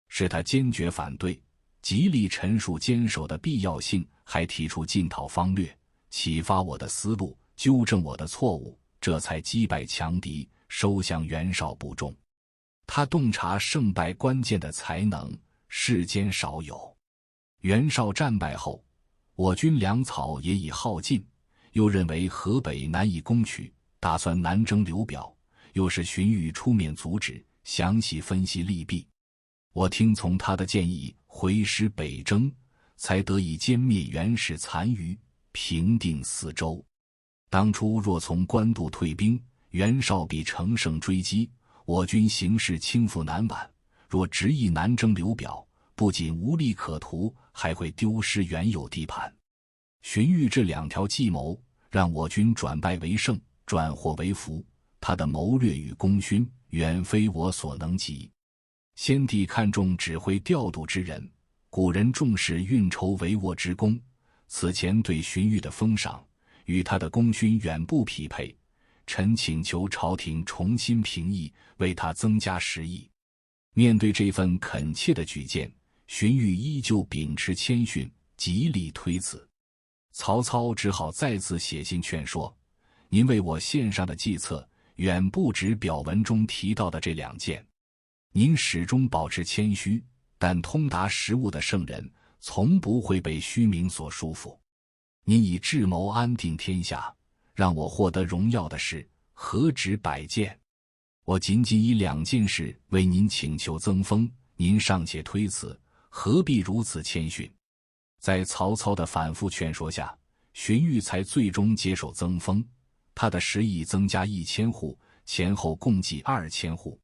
是他坚决反对，极力陈述坚守的必要性，还提出进讨方略，启发我的思路，纠正我的错误，这才击败强敌，收降袁绍部众。他洞察胜败关键的才能，世间少有。袁绍战败后，我军粮草也已耗尽，又认为河北难以攻取，打算南征刘表，又是荀彧出面阻止，详细分析利弊。我听从他的建议，回师北征，才得以歼灭袁氏残余，平定四州。当初若从官渡退兵，袁绍必乘胜追击，我军形势倾覆难挽。若执意南征刘表，不仅无利可图，还会丢失原有地盘。荀彧这2条计谋，让我军转败为胜，转祸为福。他的谋略与功勋，远非我所能及。先帝看重指挥调度之人，古人重视运筹帷幄之功，此前对荀彧的封赏，与他的功勋远不匹配。臣请求朝廷重新评议，为他增加10亿。面对这份恳切的举荐，荀彧依旧秉持谦逊，极力推辞。曹操只好再次写信劝说，您为我献上的计策，远不止表文中提到的这2件。您始终保持谦虚，但通达时务的圣人，从不会被虚名所束缚。您以智谋安定天下，让我获得荣耀的事，何止100件？我仅仅以2件事为您请求增封，您尚且推辞，何必如此谦逊？在曹操的反复劝说下，荀彧才最终接受增封，他的10亿增加1000户，前后共计2000户。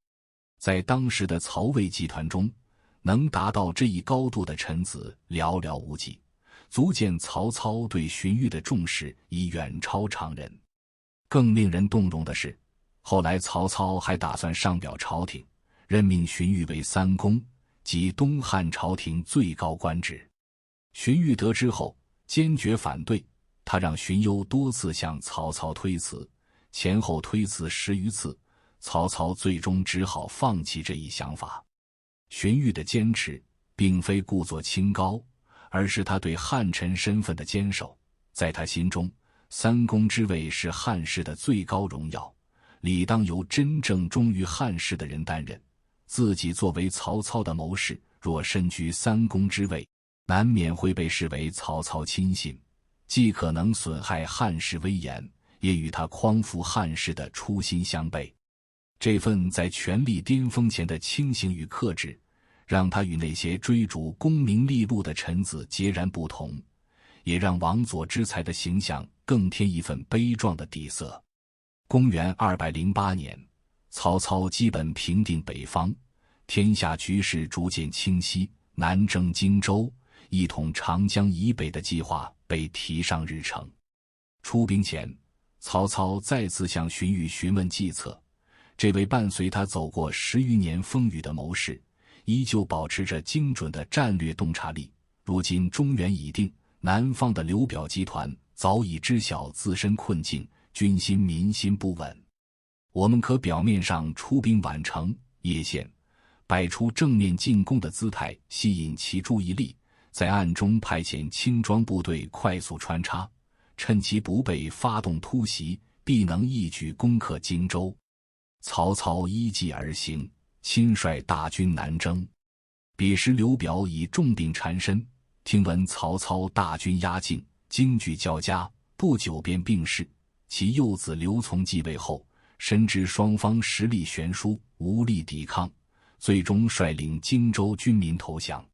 在当时的曹魏集团中，能达到这一高度的臣子寥寥无几，足见曹操对荀彧的重视已远超常人。更令人动容的是，后来曹操还打算上表朝廷，任命荀彧为3公，即东汉朝廷最高官职。荀彧得知后坚决反对，他让荀攸多次向曹操推辞，前后推辞10余次，曹操最终只好放弃这一想法。荀彧的坚持并非故作清高，而是他对汉臣身份的坚守。在他心中，三公之位是汉室的最高荣耀，理当由真正忠于汉室的人担任。自己作为曹操的谋士，若身居三公之位，难免会被视为曹操亲信，既可能损害汉室威严，也与他匡扶汉室的初心相悖。这份在权力巅峰前的清醒与克制，让他与那些追逐功名利禄的臣子截然不同，也让王佐之才的形象更添一份悲壮的底色。公元208年，曹操基本平定北方，天下局势逐渐清晰，南征荆州，一统长江以北的计划被提上日程。出兵前，曹操再次向荀彧询问计策。这位伴随他走过10余年风雨的谋士，依旧保持着精准的战略洞察力。如今中原已定，南方的刘表集团早已知晓自身困境，军心民心不稳。我们可表面上出兵宛城、叶县，摆出正面进攻的姿态，吸引其注意力，在暗中派遣轻装部队快速穿插，趁其不备发动突袭，必能一举攻克荆州。曹操依计而行，亲率大军南征。彼时刘表已重病缠身，听闻曹操大军压境，惊惧交加，不久便病逝。其幼子刘琮继位后，深知双方实力悬殊，无力抵抗，最终率领荆州军民投降。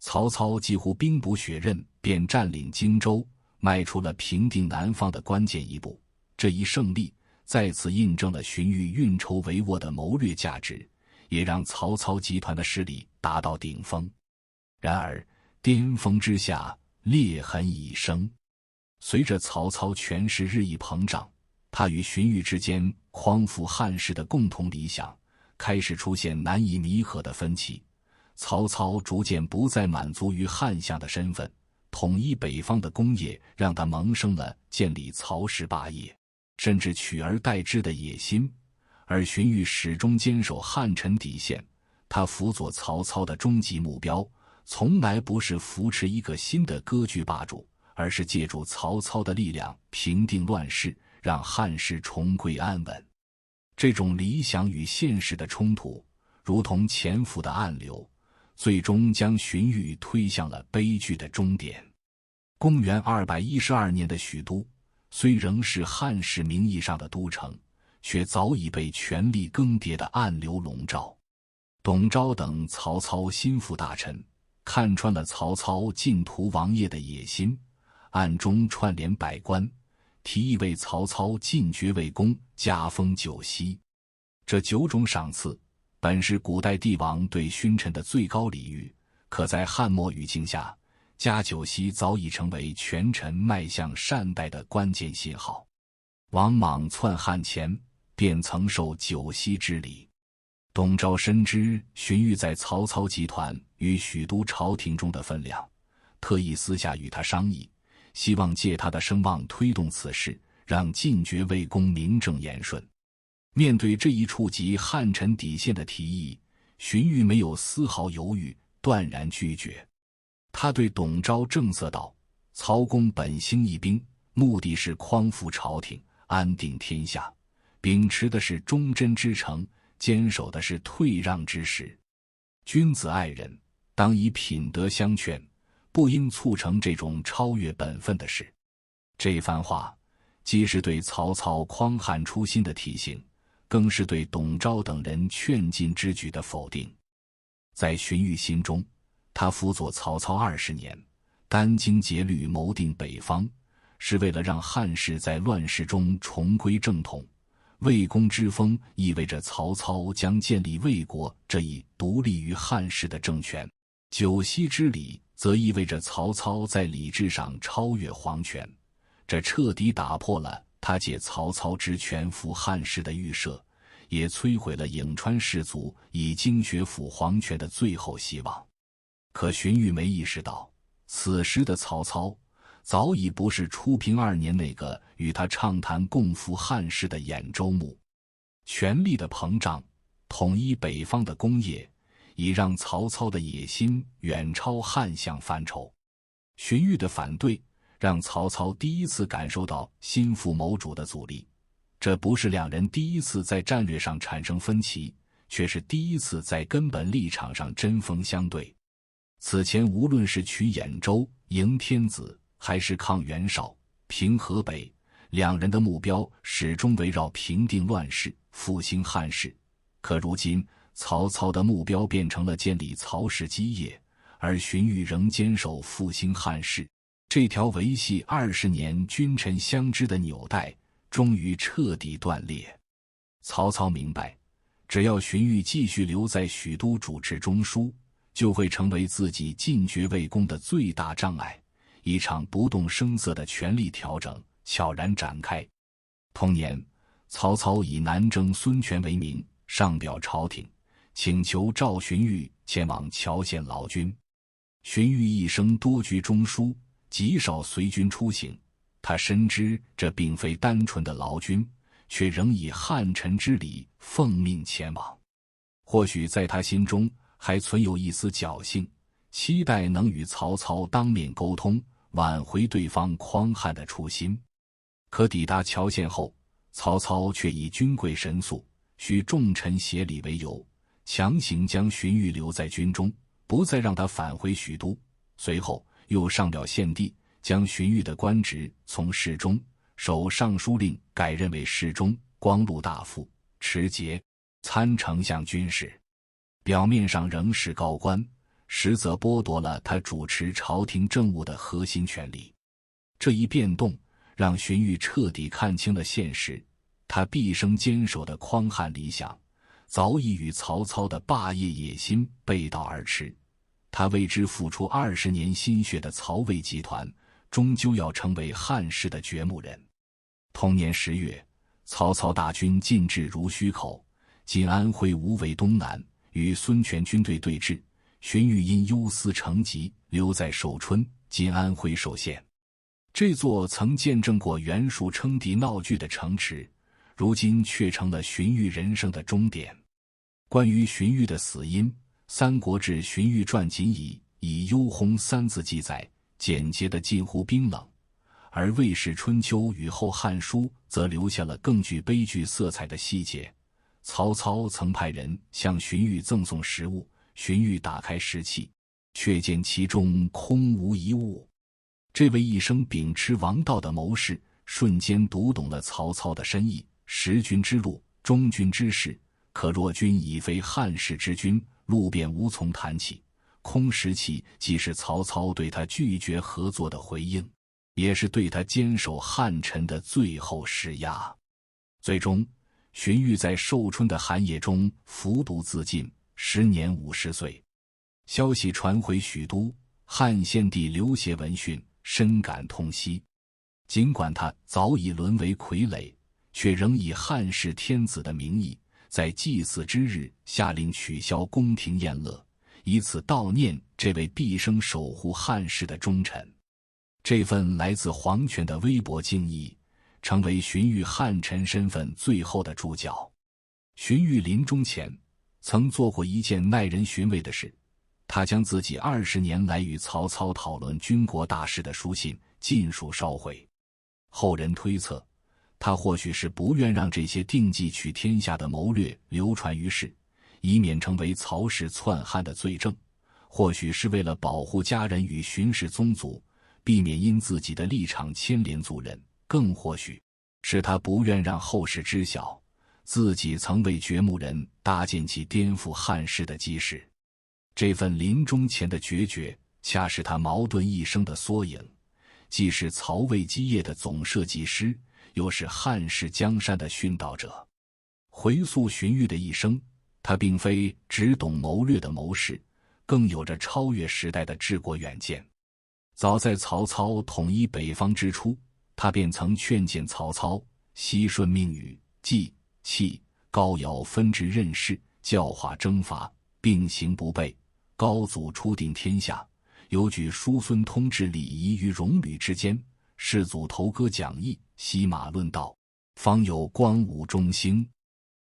曹操几乎兵不血刃便占领荆州，迈出了平定南方的关键一步。这一胜利再次印证了荀彧运筹帷幄的谋略价值，也让曹操集团的势力达到顶峰。然而巅峰之下，裂痕已生。随着曹操权势日益膨胀，他与荀彧之间匡扶汉室的共同理想开始出现难以弥合的分歧。曹操逐渐不再满足于汉相的身份，统一北方的功业让他萌生了建立曹氏霸业，甚至取而代之的野心。而荀彧始终坚守汉臣底线，他辅佐曹操的终极目标从来不是扶持一个新的割据霸主，而是借助曹操的力量平定乱世，让汉室重归安稳。这种理想与现实的冲突，如同潜伏的暗流，最终将荀彧推向了悲剧的终点。公元212年的许都，虽仍是汉室名义上的都城，却早已被权力更迭的暗流笼罩。董昭等曹操心腹大臣看穿了曹操尽图王业的野心，暗中串联百官，提议为曹操进爵为公，加封9锡。这9种赏赐本是古代帝王对勋臣的最高礼遇，可在汉末语境下，加9锡早已成为权臣迈向善代的关键信号。王莽篡汉前便曾受9锡之礼。董昭深知荀彧在曹操集团与许都朝廷中的分量，特意私下与他商议，希望借他的声望推动此事，让进爵为公名正言顺。面对这一触及汉臣底线的提议，荀彧没有丝毫犹豫，断然拒绝。他对董昭正色道：曹公本兴义兵，目的是匡扶朝廷，安定天下，秉持的是忠贞之诚，坚守的是退让之实。君子爱人，当以品德相劝，不应促成这种超越本分的事。这番话既是对曹操匡汉初心的提醒，更是对董昭等人劝进之举的否定。在荀彧心中，他辅佐曹操20年，殚精竭虑谋定北方，是为了让汉室在乱世中重归正统。魏公之封意味着曹操将建立魏国这一独立于汉室的政权，9锡之礼则意味着曹操在礼制上超越皇权。这彻底打破了他借曹操之权扶汉室的预设，也摧毁了颍川氏族以经学辅皇权的最后希望。可荀彧没意识到，此时的曹操早已不是初平2年那个与他畅谈共扶汉室的兖州牧。权力的膨胀，统一北方的功业，以让曹操的野心远超汉相范畴。荀彧的反对让曹操第一次感受到心腹谋主的阻力，这不是两人第一次在战略上产生分歧，却是第一次在根本立场上针锋相对。此前无论是取兖州、迎天子，还是抗袁绍、平河北，两人的目标始终围绕平定乱世、复兴汉室。可如今曹操的目标变成了建立曹氏基业，而荀彧仍坚守复兴汉室。这条维系20年君臣相知的纽带终于彻底断裂。曹操明白，只要荀彧继续留在许都主持中书，就会成为自己进爵未功的最大障碍。一场不动声色的权力调整悄然展开。同年，曹操以南征孙权为名，上表朝廷，请求召荀彧前往谯县劳军。荀彧一生多居中书，极少随军出行。他深知这并非单纯的劳军，却仍以汉臣之礼奉命前往。或许在他心中还存有一丝侥幸，期待能与曹操当面沟通，挽回对方匡汉的初心。可抵达谯县后，曹操却以军贵神速，需众臣协理为由，强行将荀彧留在军中，不再让他返回许都。随后又上表献帝，将荀彧的官职从侍中、守尚书令改任为侍中、光禄大夫、持节、参丞相军事。表面上仍是高官，实则剥夺了他主持朝廷政务的核心权力。这一变动让荀彧彻底看清了现实，他毕生坚守的匡汉理想早已与曹操的霸业野心背道而驰。他为之付出20年心血的曹魏集团终究要成为汉室的掘墓人。同年10月，曹操大军进至濡须口，今安徽无为东南，与孙权军队对峙。荀彧因忧思成疾，留在寿春（今安徽寿县）。这座曾见证过袁术称帝闹剧的城池，如今却成了荀彧人生的终点。关于荀彧的死因，《三国志·荀彧传》仅以忧薨3字记载，简洁的近乎冰冷；而《魏氏春秋》与《后汉书》则留下了更具悲剧色彩的细节。曹操曾派人向荀彧赠送食物，荀彧打开食器，却见其中空无一物。这位一生秉持王道的谋士，瞬间读懂了曹操的深意：识君之路，忠君之事。可若君已非汉室之君，路便无从谈起。空食器既是曹操对他拒绝合作的回应，也是对他坚守汉臣的最后施压。最终，荀彧在寿春的寒夜中服毒自尽，时年50岁。消息传回许都，汉献帝刘协闻讯，深感痛惜。尽管他早已沦为傀儡，却仍以汉室天子的名义，在祭祀之日下令取消宫廷宴乐，以此悼念这位毕生守护汉室的忠臣。这份来自皇权的微薄敬意，成为荀彧汉臣身份最后的注脚。荀彧临终前曾做过一件耐人寻味的事，他将自己20年来与曹操讨论军国大事的书信尽数烧毁。后人推测，他或许是不愿让这些定计取天下的谋略流传于世，以免成为曹氏篡汉的罪证；或许是为了保护家人与荀氏宗族，避免因自己的立场牵连族人；更或许是他不愿让后世知晓自己曾为掘墓人搭建起颠覆汉室的基石。这份临终前的决绝，恰是他矛盾一生的缩影，既是曹魏基业的总设计师，又是汉室江山的殉道者。回溯荀彧的一生，他并非只懂谋略的谋士，更有着超越时代的治国远见。早在曹操统一北方之初，他便曾劝谏曹操悉顺命与，纪、契、高尧分治任事，教化征伐，并行不悖。高祖初定天下，有举叔孙通治礼仪于戎吕之间，世祖头歌讲义，西马论道，方有光武中兴。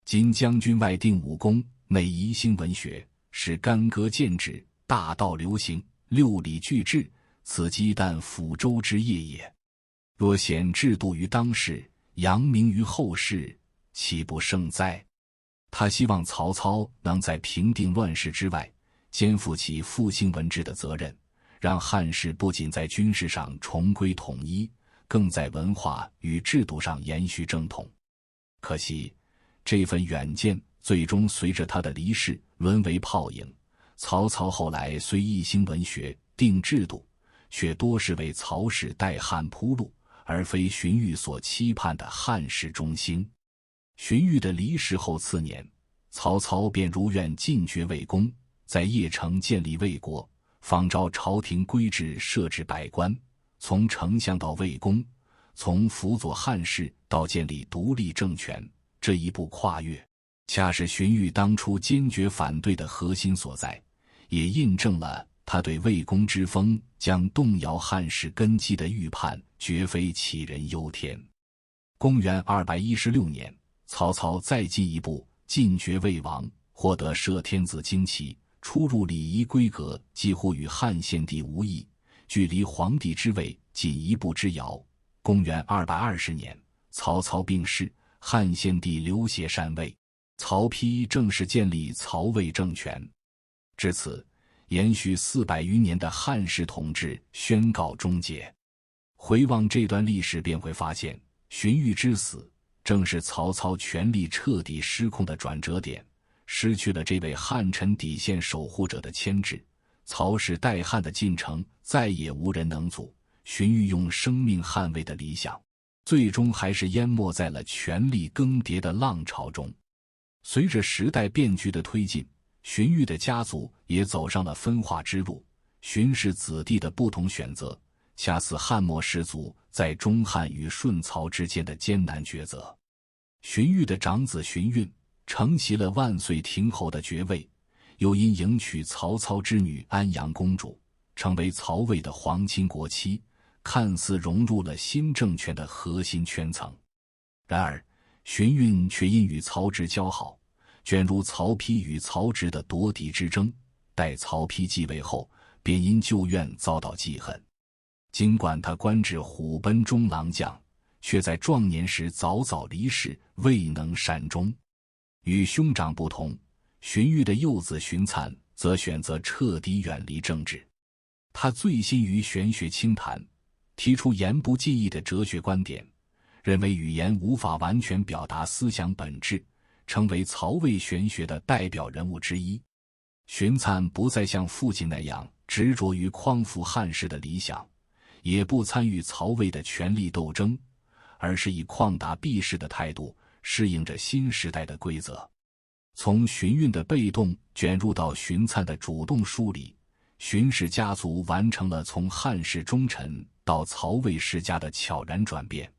今将军外定武功，内宜兴文学，是干戈剑指，大道流行，六礼俱至，此鸡但抚周之业也。若显制度于当世，扬名于后世，岂不胜哉？他希望曹操能在平定乱世之外，肩负起复兴文治的责任，让汉室不仅在军事上重归统一，更在文化与制度上延续正统。可惜，这份远见最终随着他的离世沦为泡影。曹操后来虽一兴文学、定制度，却多是为曹氏代汉铺路，而非荀彧所期盼的汉室中兴。荀彧的离世后次年，曹操便如愿进爵魏公，在邺城建立魏国，仿照朝廷规制设置百官，从丞相到魏公，从辅佐汉室到建立独立政权，这一步跨越，恰是荀彧当初坚决反对的核心所在，也印证了他对魏公之封将动摇汉室根基的预判绝非杞人忧天。公元216年，曹操再进一步进爵魏王，获得摄天子旌旗，出入礼仪规格几乎与汉献帝无异，距离皇帝之位仅一步之遥。公元220年，曹操病逝，汉献帝刘协禅位，曹丕正式建立曹魏政权。至此，延续400余年的汉室统治宣告终结。回望这段历史，便会发现，荀彧之死正是曹操权力彻底失控的转折点，失去了这位汉臣底线守护者的牵制，曹氏代汉的进程再也无人能阻。荀彧用生命捍卫的理想，最终还是淹没在了权力更迭的浪潮中。随着时代变局的推进，荀彧的家族也走上了分化之路，荀氏子弟的不同选择，恰似汉末士族在中汉与顺曹之间的艰难抉择。荀彧的长子荀运承袭了万岁亭侯的爵位，又因迎娶曹操之女安阳公主，成为曹魏的皇亲国戚，看似融入了新政权的核心圈层。然而，荀运却因与曹植交好，卷入曹丕与曹植的夺嫡之争，待曹丕继位后，便因旧怨遭到记恨。尽管他官至虎贲中郎将，却在壮年时早早离世，未能善终。与兄长不同，荀彧的幼子荀粲则选择彻底远离政治。他醉心于玄学清谈，提出言不尽意的哲学观点，认为语言无法完全表达思想本质，成为曹魏玄学的代表人物之一。荀粲不再像父亲那样执着于匡扶汉室的理想，也不参与曹魏的权力斗争，而是以旷达避世的态度适应着新时代的规则。从荀运的被动卷入到荀粲的主动梳理，荀氏家族完成了从汉室忠臣到曹魏世家的悄然转变。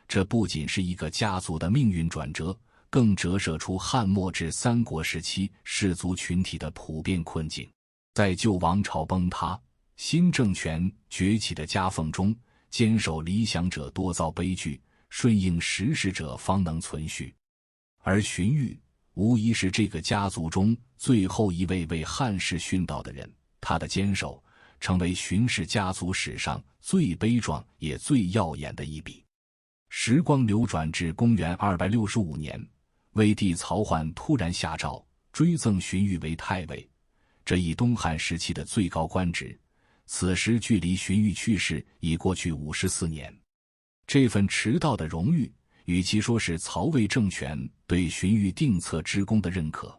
这不仅是一个家族的命运转折，更折射出汉末至三国时期士族群体的普遍困境。在旧王朝崩塌、新政权崛起的夹缝中，坚守理想者多遭悲剧，顺应时势者方能存续。而荀彧无疑是这个家族中最后一位为汉室殉道的人，他的坚守成为荀氏家族史上最悲壮也最耀眼的一笔。时光流转至公元265年，魏帝曹奂突然下诏追赠荀彧为太尉，这一东汉时期的最高官职。此时距离荀彧去世已过去54年。这份迟到的荣誉，与其说是曹魏政权对荀彧定策之功的认可，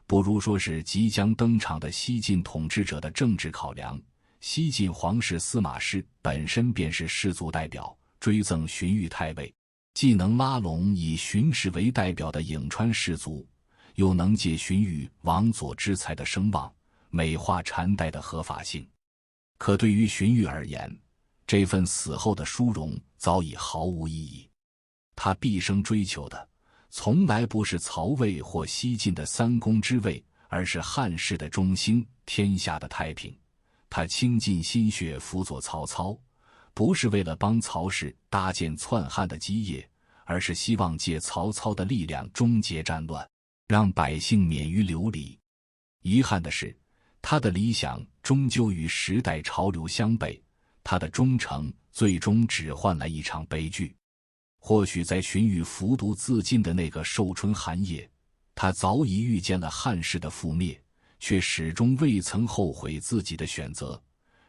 不如说是即将登场的西晋统治者的政治考量。西晋皇室司马师本身便是氏族代表，追赠荀彧太尉，既能拉拢以荀氏为代表的颍川氏族，又能借荀彧王佐之才的声望，美化禅代的合法性。可对于荀彧而言，这份死后的殊荣早已毫无意义。他毕生追求的，从来不是曹魏或西晋的三公之位，而是汉室的中兴，天下的太平。他倾尽心血辅佐曹操，不是为了帮曹氏搭建篡汉的基业，而是希望借曹操的力量终结战乱，让百姓免于流离。遗憾的是，他的理想终究与时代潮流相悖，他的忠诚最终只换来一场悲剧。或许在荀彧服毒自尽的那个寿春寒夜，他早已预见了汉室的覆灭，却始终未曾后悔自己的选择。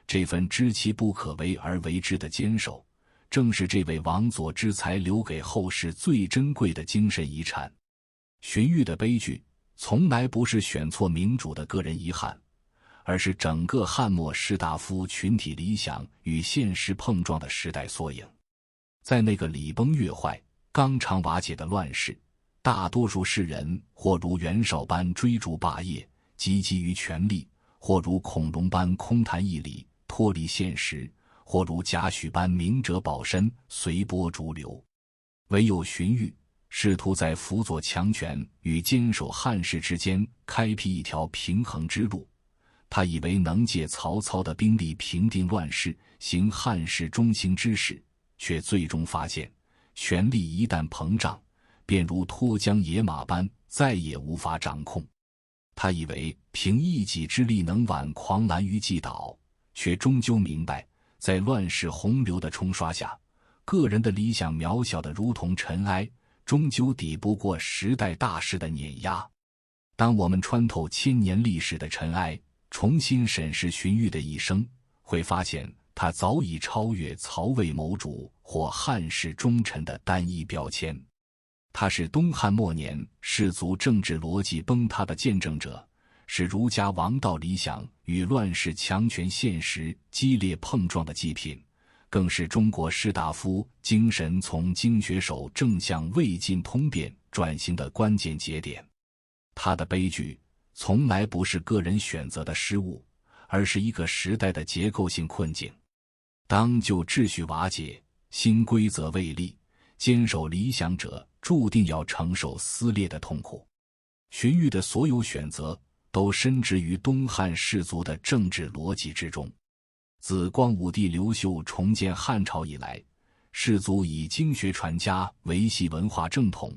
这份知其不可为而为之的坚守，正是这位王佐之才留给后世最珍贵的精神遗产。荀彧的悲剧从来不是选错明主的个人遗憾，而是整个汉末士大夫群体理想与现实碰撞的时代缩影。在那个礼崩乐坏、纲常瓦解的乱世，大多数士人或如袁绍般追逐霸业，汲汲于权力，或如孔融般空谈义理，脱离现实，或如贾诩般明哲保身，随波逐流。唯有荀彧试图在辅佐强权与坚守汉室之间开辟一条平衡之路。他以为能借曹操的兵力平定乱世，行汉室中兴之事，却最终发现，权力一旦膨胀，便如脱缰野马般，再也无法掌控。他以为凭一己之力能挽狂澜于既倒，却终究明白，在乱世洪流的冲刷下，个人的理想渺小的如同尘埃，终究抵不过时代大势的碾压。当我们穿透千年历史的尘埃，重新审视荀彧的一生，会发现他早已超越曹魏谋主或汉室忠臣的单一标签。他是东汉末年士族政治逻辑崩塌的见证者，是儒家王道理想与乱世强权现实激烈碰撞的祭品，更是中国士大夫精神从经学手正向魏晋通变转型的关键节点。他的悲剧从来不是个人选择的失误，而是一个时代的结构性困境。当旧秩序瓦解，新规则未立，坚守理想者注定要承受撕裂的痛苦。荀彧的所有选择都深植于东汉士族的政治逻辑之中。自光武帝刘秀重建汉朝以来，士族以经学传家维系文化正统，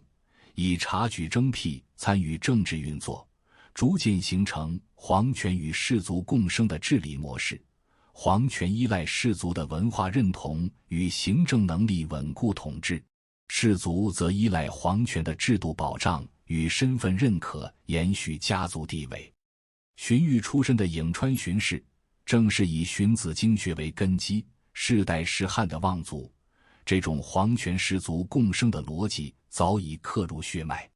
以察举征辟参与政治运作，逐渐形成皇权与士族共生的治理模式。皇权依赖士族的文化认同与行政能力稳固统治，士族则依赖皇权的制度保障与身份认可延续家族地位。荀彧出身的颍川荀氏，正是以荀子经学为根基，世代是汉的望族。这种皇权士族共生的逻辑早已刻入血脉。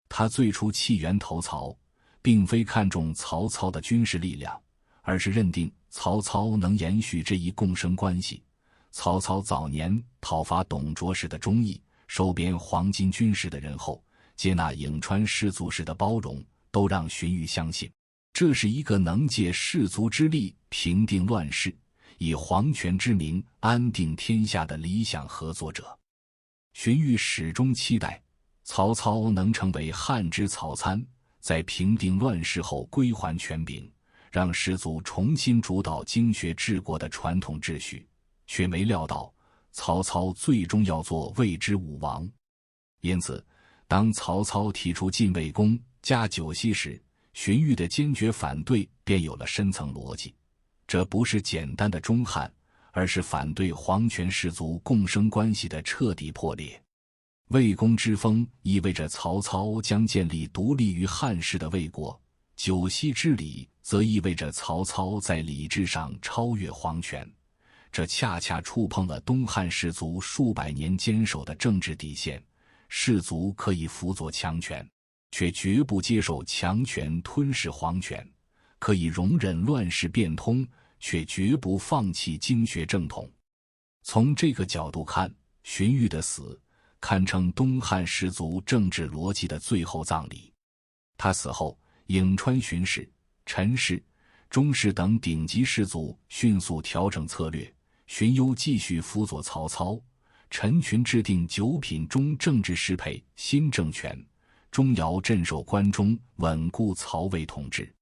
他最初弃袁投曹，并非看重曹操的军事力量，而是认定曹操能延续这一共生关系。曹操早年讨伐董卓时的忠义，收编黄巾军士的仁厚，接纳颍川士族时的包容，都让荀彧相信，这是一个能借士族之力平定乱世，以皇权之名安定天下的理想合作者。荀彧始终期待曹操能成为汉之曹参，在平定乱世后归还权柄，让士族重新主导经学治国的传统秩序，却没料到曹操最终要做魏之武王。因此，当曹操提出晋魏公加九锡时，荀彧的坚决反对便有了深层逻辑。这不是简单的忠汉，而是反对皇权士族共生关系的彻底破裂。魏公之封意味着曹操将建立独立于汉室的魏国，九锡之礼则意味着曹操在礼制上超越皇权。这恰恰触碰了东汉士族数百年坚守的政治底线。士族可以辅佐强权，却绝不接受强权吞噬皇权；可以容忍乱世变通，却绝不放弃经学正统。从这个角度看，荀彧的死堪称东汉士族政治逻辑的最后葬礼。他死后，颍川荀氏、陈氏、钟氏等顶级士族迅速调整策略，荀攸继续辅佐曹操，陈群制定九品中政治适配新政权，钟繇镇守关中，稳固曹魏统治。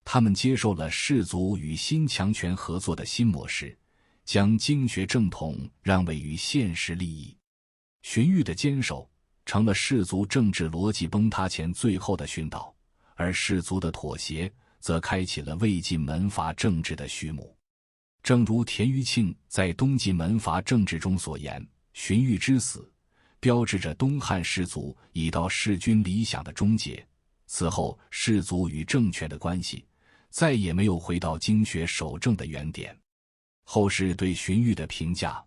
他们接受了士族与新强权合作的新模式，将经学正统让位于现实利益。荀彧的坚守成了士族政治逻辑崩塌前最后的训导，而士族的妥协则开启了魏晋门阀政治的序幕。正如田余庆在东晋门阀政治中所言，荀彧之死标志着东汉士族已到弑君理想的终结，此后士族与政权的关系再也没有回到经学守正的原点。后世对荀彧的评价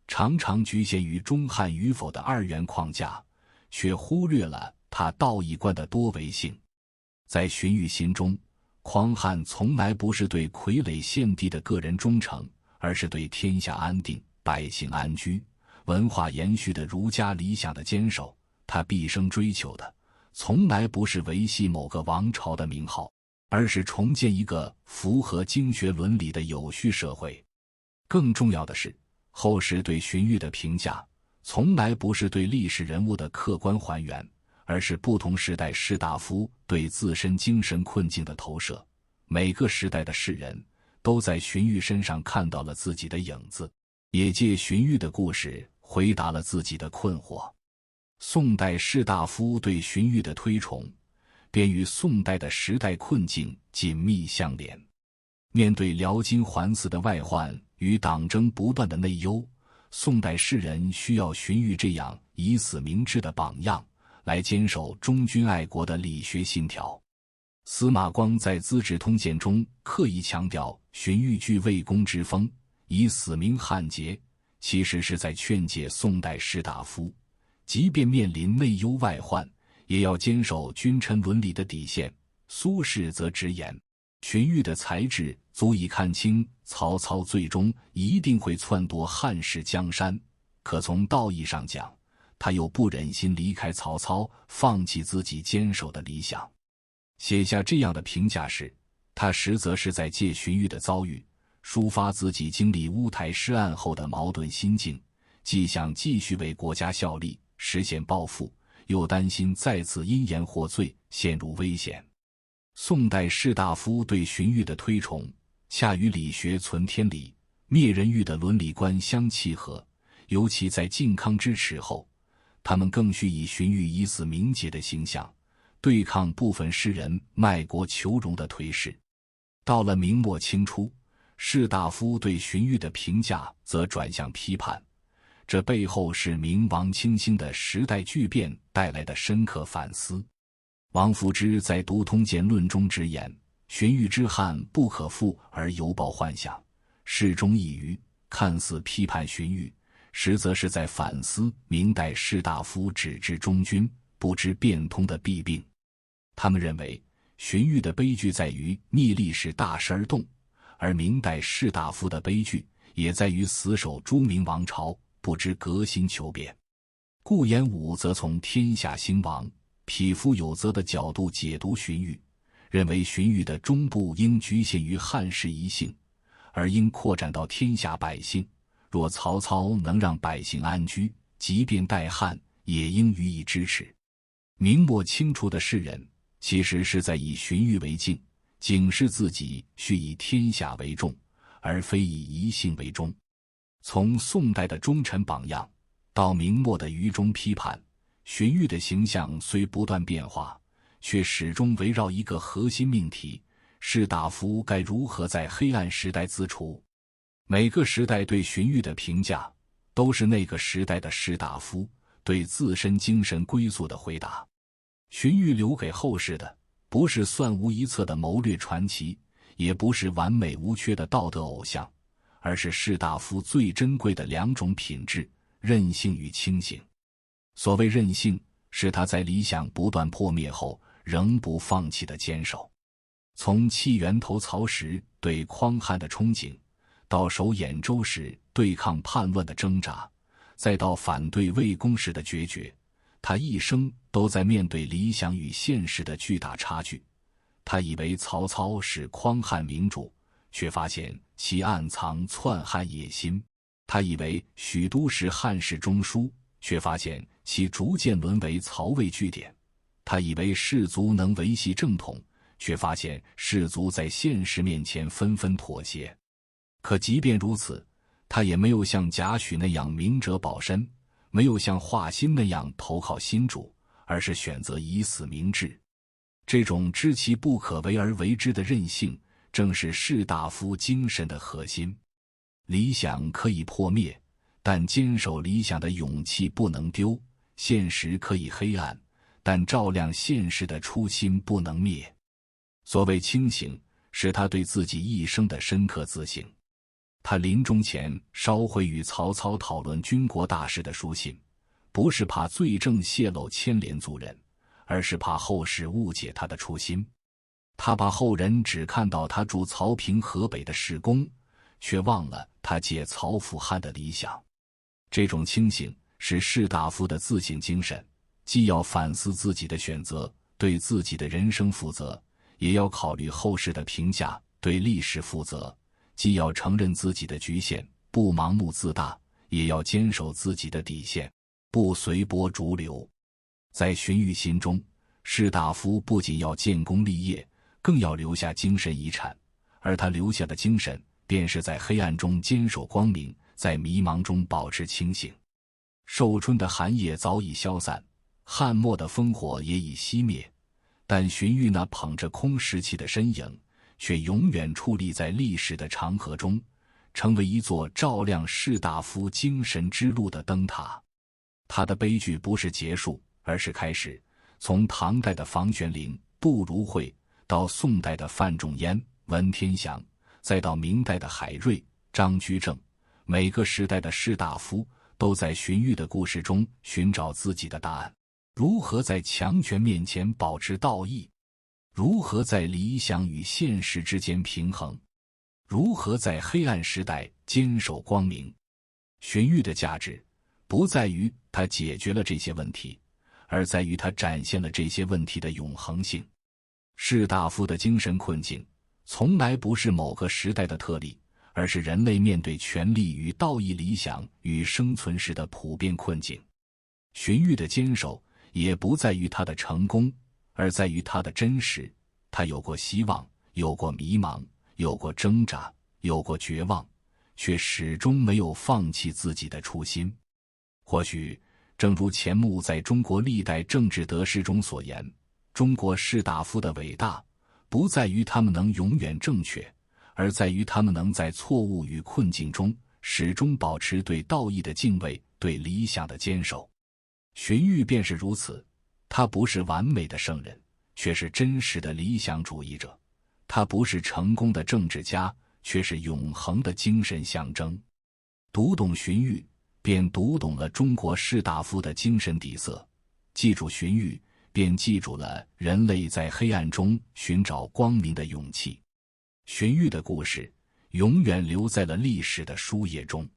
常常局限于忠汉与否的二元框架，却忽略了他道义观的多维性。在荀彧心中，匡汉从来不是对傀儡献帝的个人忠诚，而是对天下安定、百姓安居、文化延续的儒家理想的坚守。他毕生追求的从来不是维系某个王朝的名号，而是重建一个符合经学伦理的有序社会。更重要的是，后世对荀彧的评价从来不是对历史人物的客观还原，而是不同时代士大夫对自身精神困境的投射。每个时代的士人都在荀彧身上看到了自己的影子，也借荀彧的故事回答了自己的困惑。宋代士大夫对荀彧的推崇，便与宋代的时代困境紧密相连。面对辽金环伺的外患与党争不断的内忧，宋代士人需要荀彧这样以死明志的榜样，来坚守忠君爱国的理学信条。司马光在《资治通鉴》中刻意强调荀彧具魏公之风，以死明汉节，其实是在劝诫宋代士大夫，即便面临内忧外患，也要坚守君臣伦理的底线。苏轼则直言，荀彧的才智足以看清曹操最终一定会篡夺汉室江山，可从道义上讲，他又不忍心离开曹操，放弃自己坚守的理想。写下这样的评价时，他实则是在借荀彧的遭遇，抒发自己经历乌台诗案后的矛盾心境，既想继续为国家效力，实现抱负，又担心再次因言获罪，陷入危险。宋代士大夫对荀彧的推崇，恰与理学存天理、灭人欲的伦理观相契合，尤其在靖康之耻后，他们更需以荀彧以死明节的形象，对抗部分士人卖国求荣的颓势。到了明末清初，士大夫对荀彧的评价则转向批判，这背后是明王清兴的时代巨变带来的深刻反思。王夫之在《读通鉴论》中直言，荀彧之汉不可复而犹抱幻想，适中一隅，看似批判荀彧，实则是在反思明代士大夫只知忠君不知变通的弊病。他们认为荀彧的悲剧在于逆历史大势而动，而明代士大夫的悲剧也在于死守朱明王朝，不知革新求变。顾炎武则从天下兴亡、匹夫有责的角度解读荀彧，认为荀彧的忠不应局限于汉室一姓，而应扩展到天下百姓。若曹操能让百姓安居，即便代汉，也应予以支持。明末清初的士人其实是在以荀彧为镜，警示自己须以天下为重，而非以一姓为忠。从宋代的忠臣榜样到明末的愚忠批判，荀彧的形象虽不断变化，却始终围绕一个核心命题：士大夫该如何在黑暗时代自处。每个时代对荀彧的评价，都是那个时代的士大夫对自身精神归宿的回答。荀彧留给后世的，不是算无一策的谋略传奇，也不是完美无缺的道德偶像，而是士大夫最珍贵的两种品质：韧性与清醒。所谓韧性，是他在理想不断破灭后仍不放弃的坚守。从弃源头曹时对匡汉的憧憬，到守兖州时对抗叛乱的挣扎，再到反对魏公时的决绝，他一生都在面对理想与现实的巨大差距。他以为曹操是匡汉明主，却发现其暗藏篡汉野心；他以为许都是汉室中枢，却发现其逐渐沦为曹魏据点；他以为士族能维系正统，却发现士族在现实面前纷纷妥协。可即便如此，他也没有像贾诩那样明哲保身，没有像华歆那样投靠新主，而是选择以死明志。这种知其不可为而为之的韧性，正是士大夫精神的核心。理想可以破灭，但坚守理想的勇气不能丢；现实可以黑暗，但照亮现实的初心不能灭。所谓清醒，是他对自己一生的深刻自省。他临终前烧毁与曹操讨论军国大事的书信，不是怕罪证泄露牵连族人，而是怕后世误解他的初心。他怕后人只看到他助曹平河北的事功，却忘了他解曹抚汉的理想。这种清醒是士大夫的自省精神，既要反思自己的选择，对自己的人生负责，也要考虑后世的评价，对历史负责。既要承认自己的局限，不盲目自大，也要坚守自己的底线，不随波逐流。在荀彧心中，士大夫不仅要建功立业，更要留下精神遗产，而他留下的精神，便是在黑暗中坚守光明，在迷茫中保持清醒。寿春的寒夜早已消散，汉末的烽火也已熄灭，但荀彧那捧着空石器的身影，却永远矗立在历史的长河中，成为一座照亮士大夫精神之路的灯塔。他的悲剧不是结束，而是开始。从唐代的房玄龄、杜如晦，到宋代的范仲淹、文天祥，再到明代的海瑞、张居正，每个时代的士大夫都在荀彧的故事中寻找自己的答案：如何在强权面前保持道义？如何在理想与现实之间平衡？如何在黑暗时代坚守光明？荀彧的价值不在于他解决了这些问题，而在于他展现了这些问题的永恒性。士大夫的精神困境从来不是某个时代的特例，而是人类面对权力与道义理想与生存时的普遍困境。荀彧的坚守也不在于他的成功，而在于他的真实。他有过希望，有过迷茫，有过挣扎，有过绝望，却始终没有放弃自己的初心。或许正如钱穆在中国历代政治得失中所言，中国士大夫的伟大不在于他们能永远正确，而在于他们能在错误与困境中始终保持对道义的敬畏，对理想的坚守。荀彧便是如此，他不是完美的圣人，却是真实的理想主义者；他不是成功的政治家，却是永恒的精神象征。读懂荀彧，便读懂了中国士大夫的精神底色；记住荀彧，便记住了人类在黑暗中寻找光明的勇气。荀彧的故事永远留在了历史的书页中。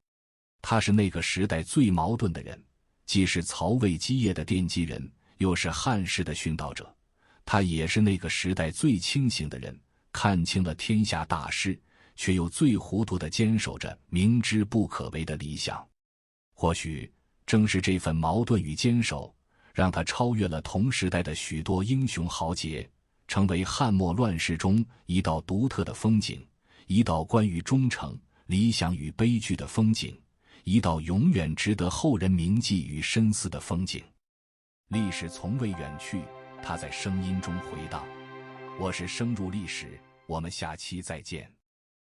他是那个时代最矛盾的人，既是曹魏基业的奠基人，又是汉室的殉道者。他也是那个时代最清醒的人，看清了天下大势，却又最糊涂地坚守着明知不可为的理想。或许正是这份矛盾与坚守，让他超越了同时代的许多英雄豪杰，成为汉末乱世中一道独特的风景，一道关于忠诚、理想与悲剧的风景，一道永远值得后人铭记与深思的风景。历史从未远去，它在声音中回荡。我是深入历史，我们下期再见。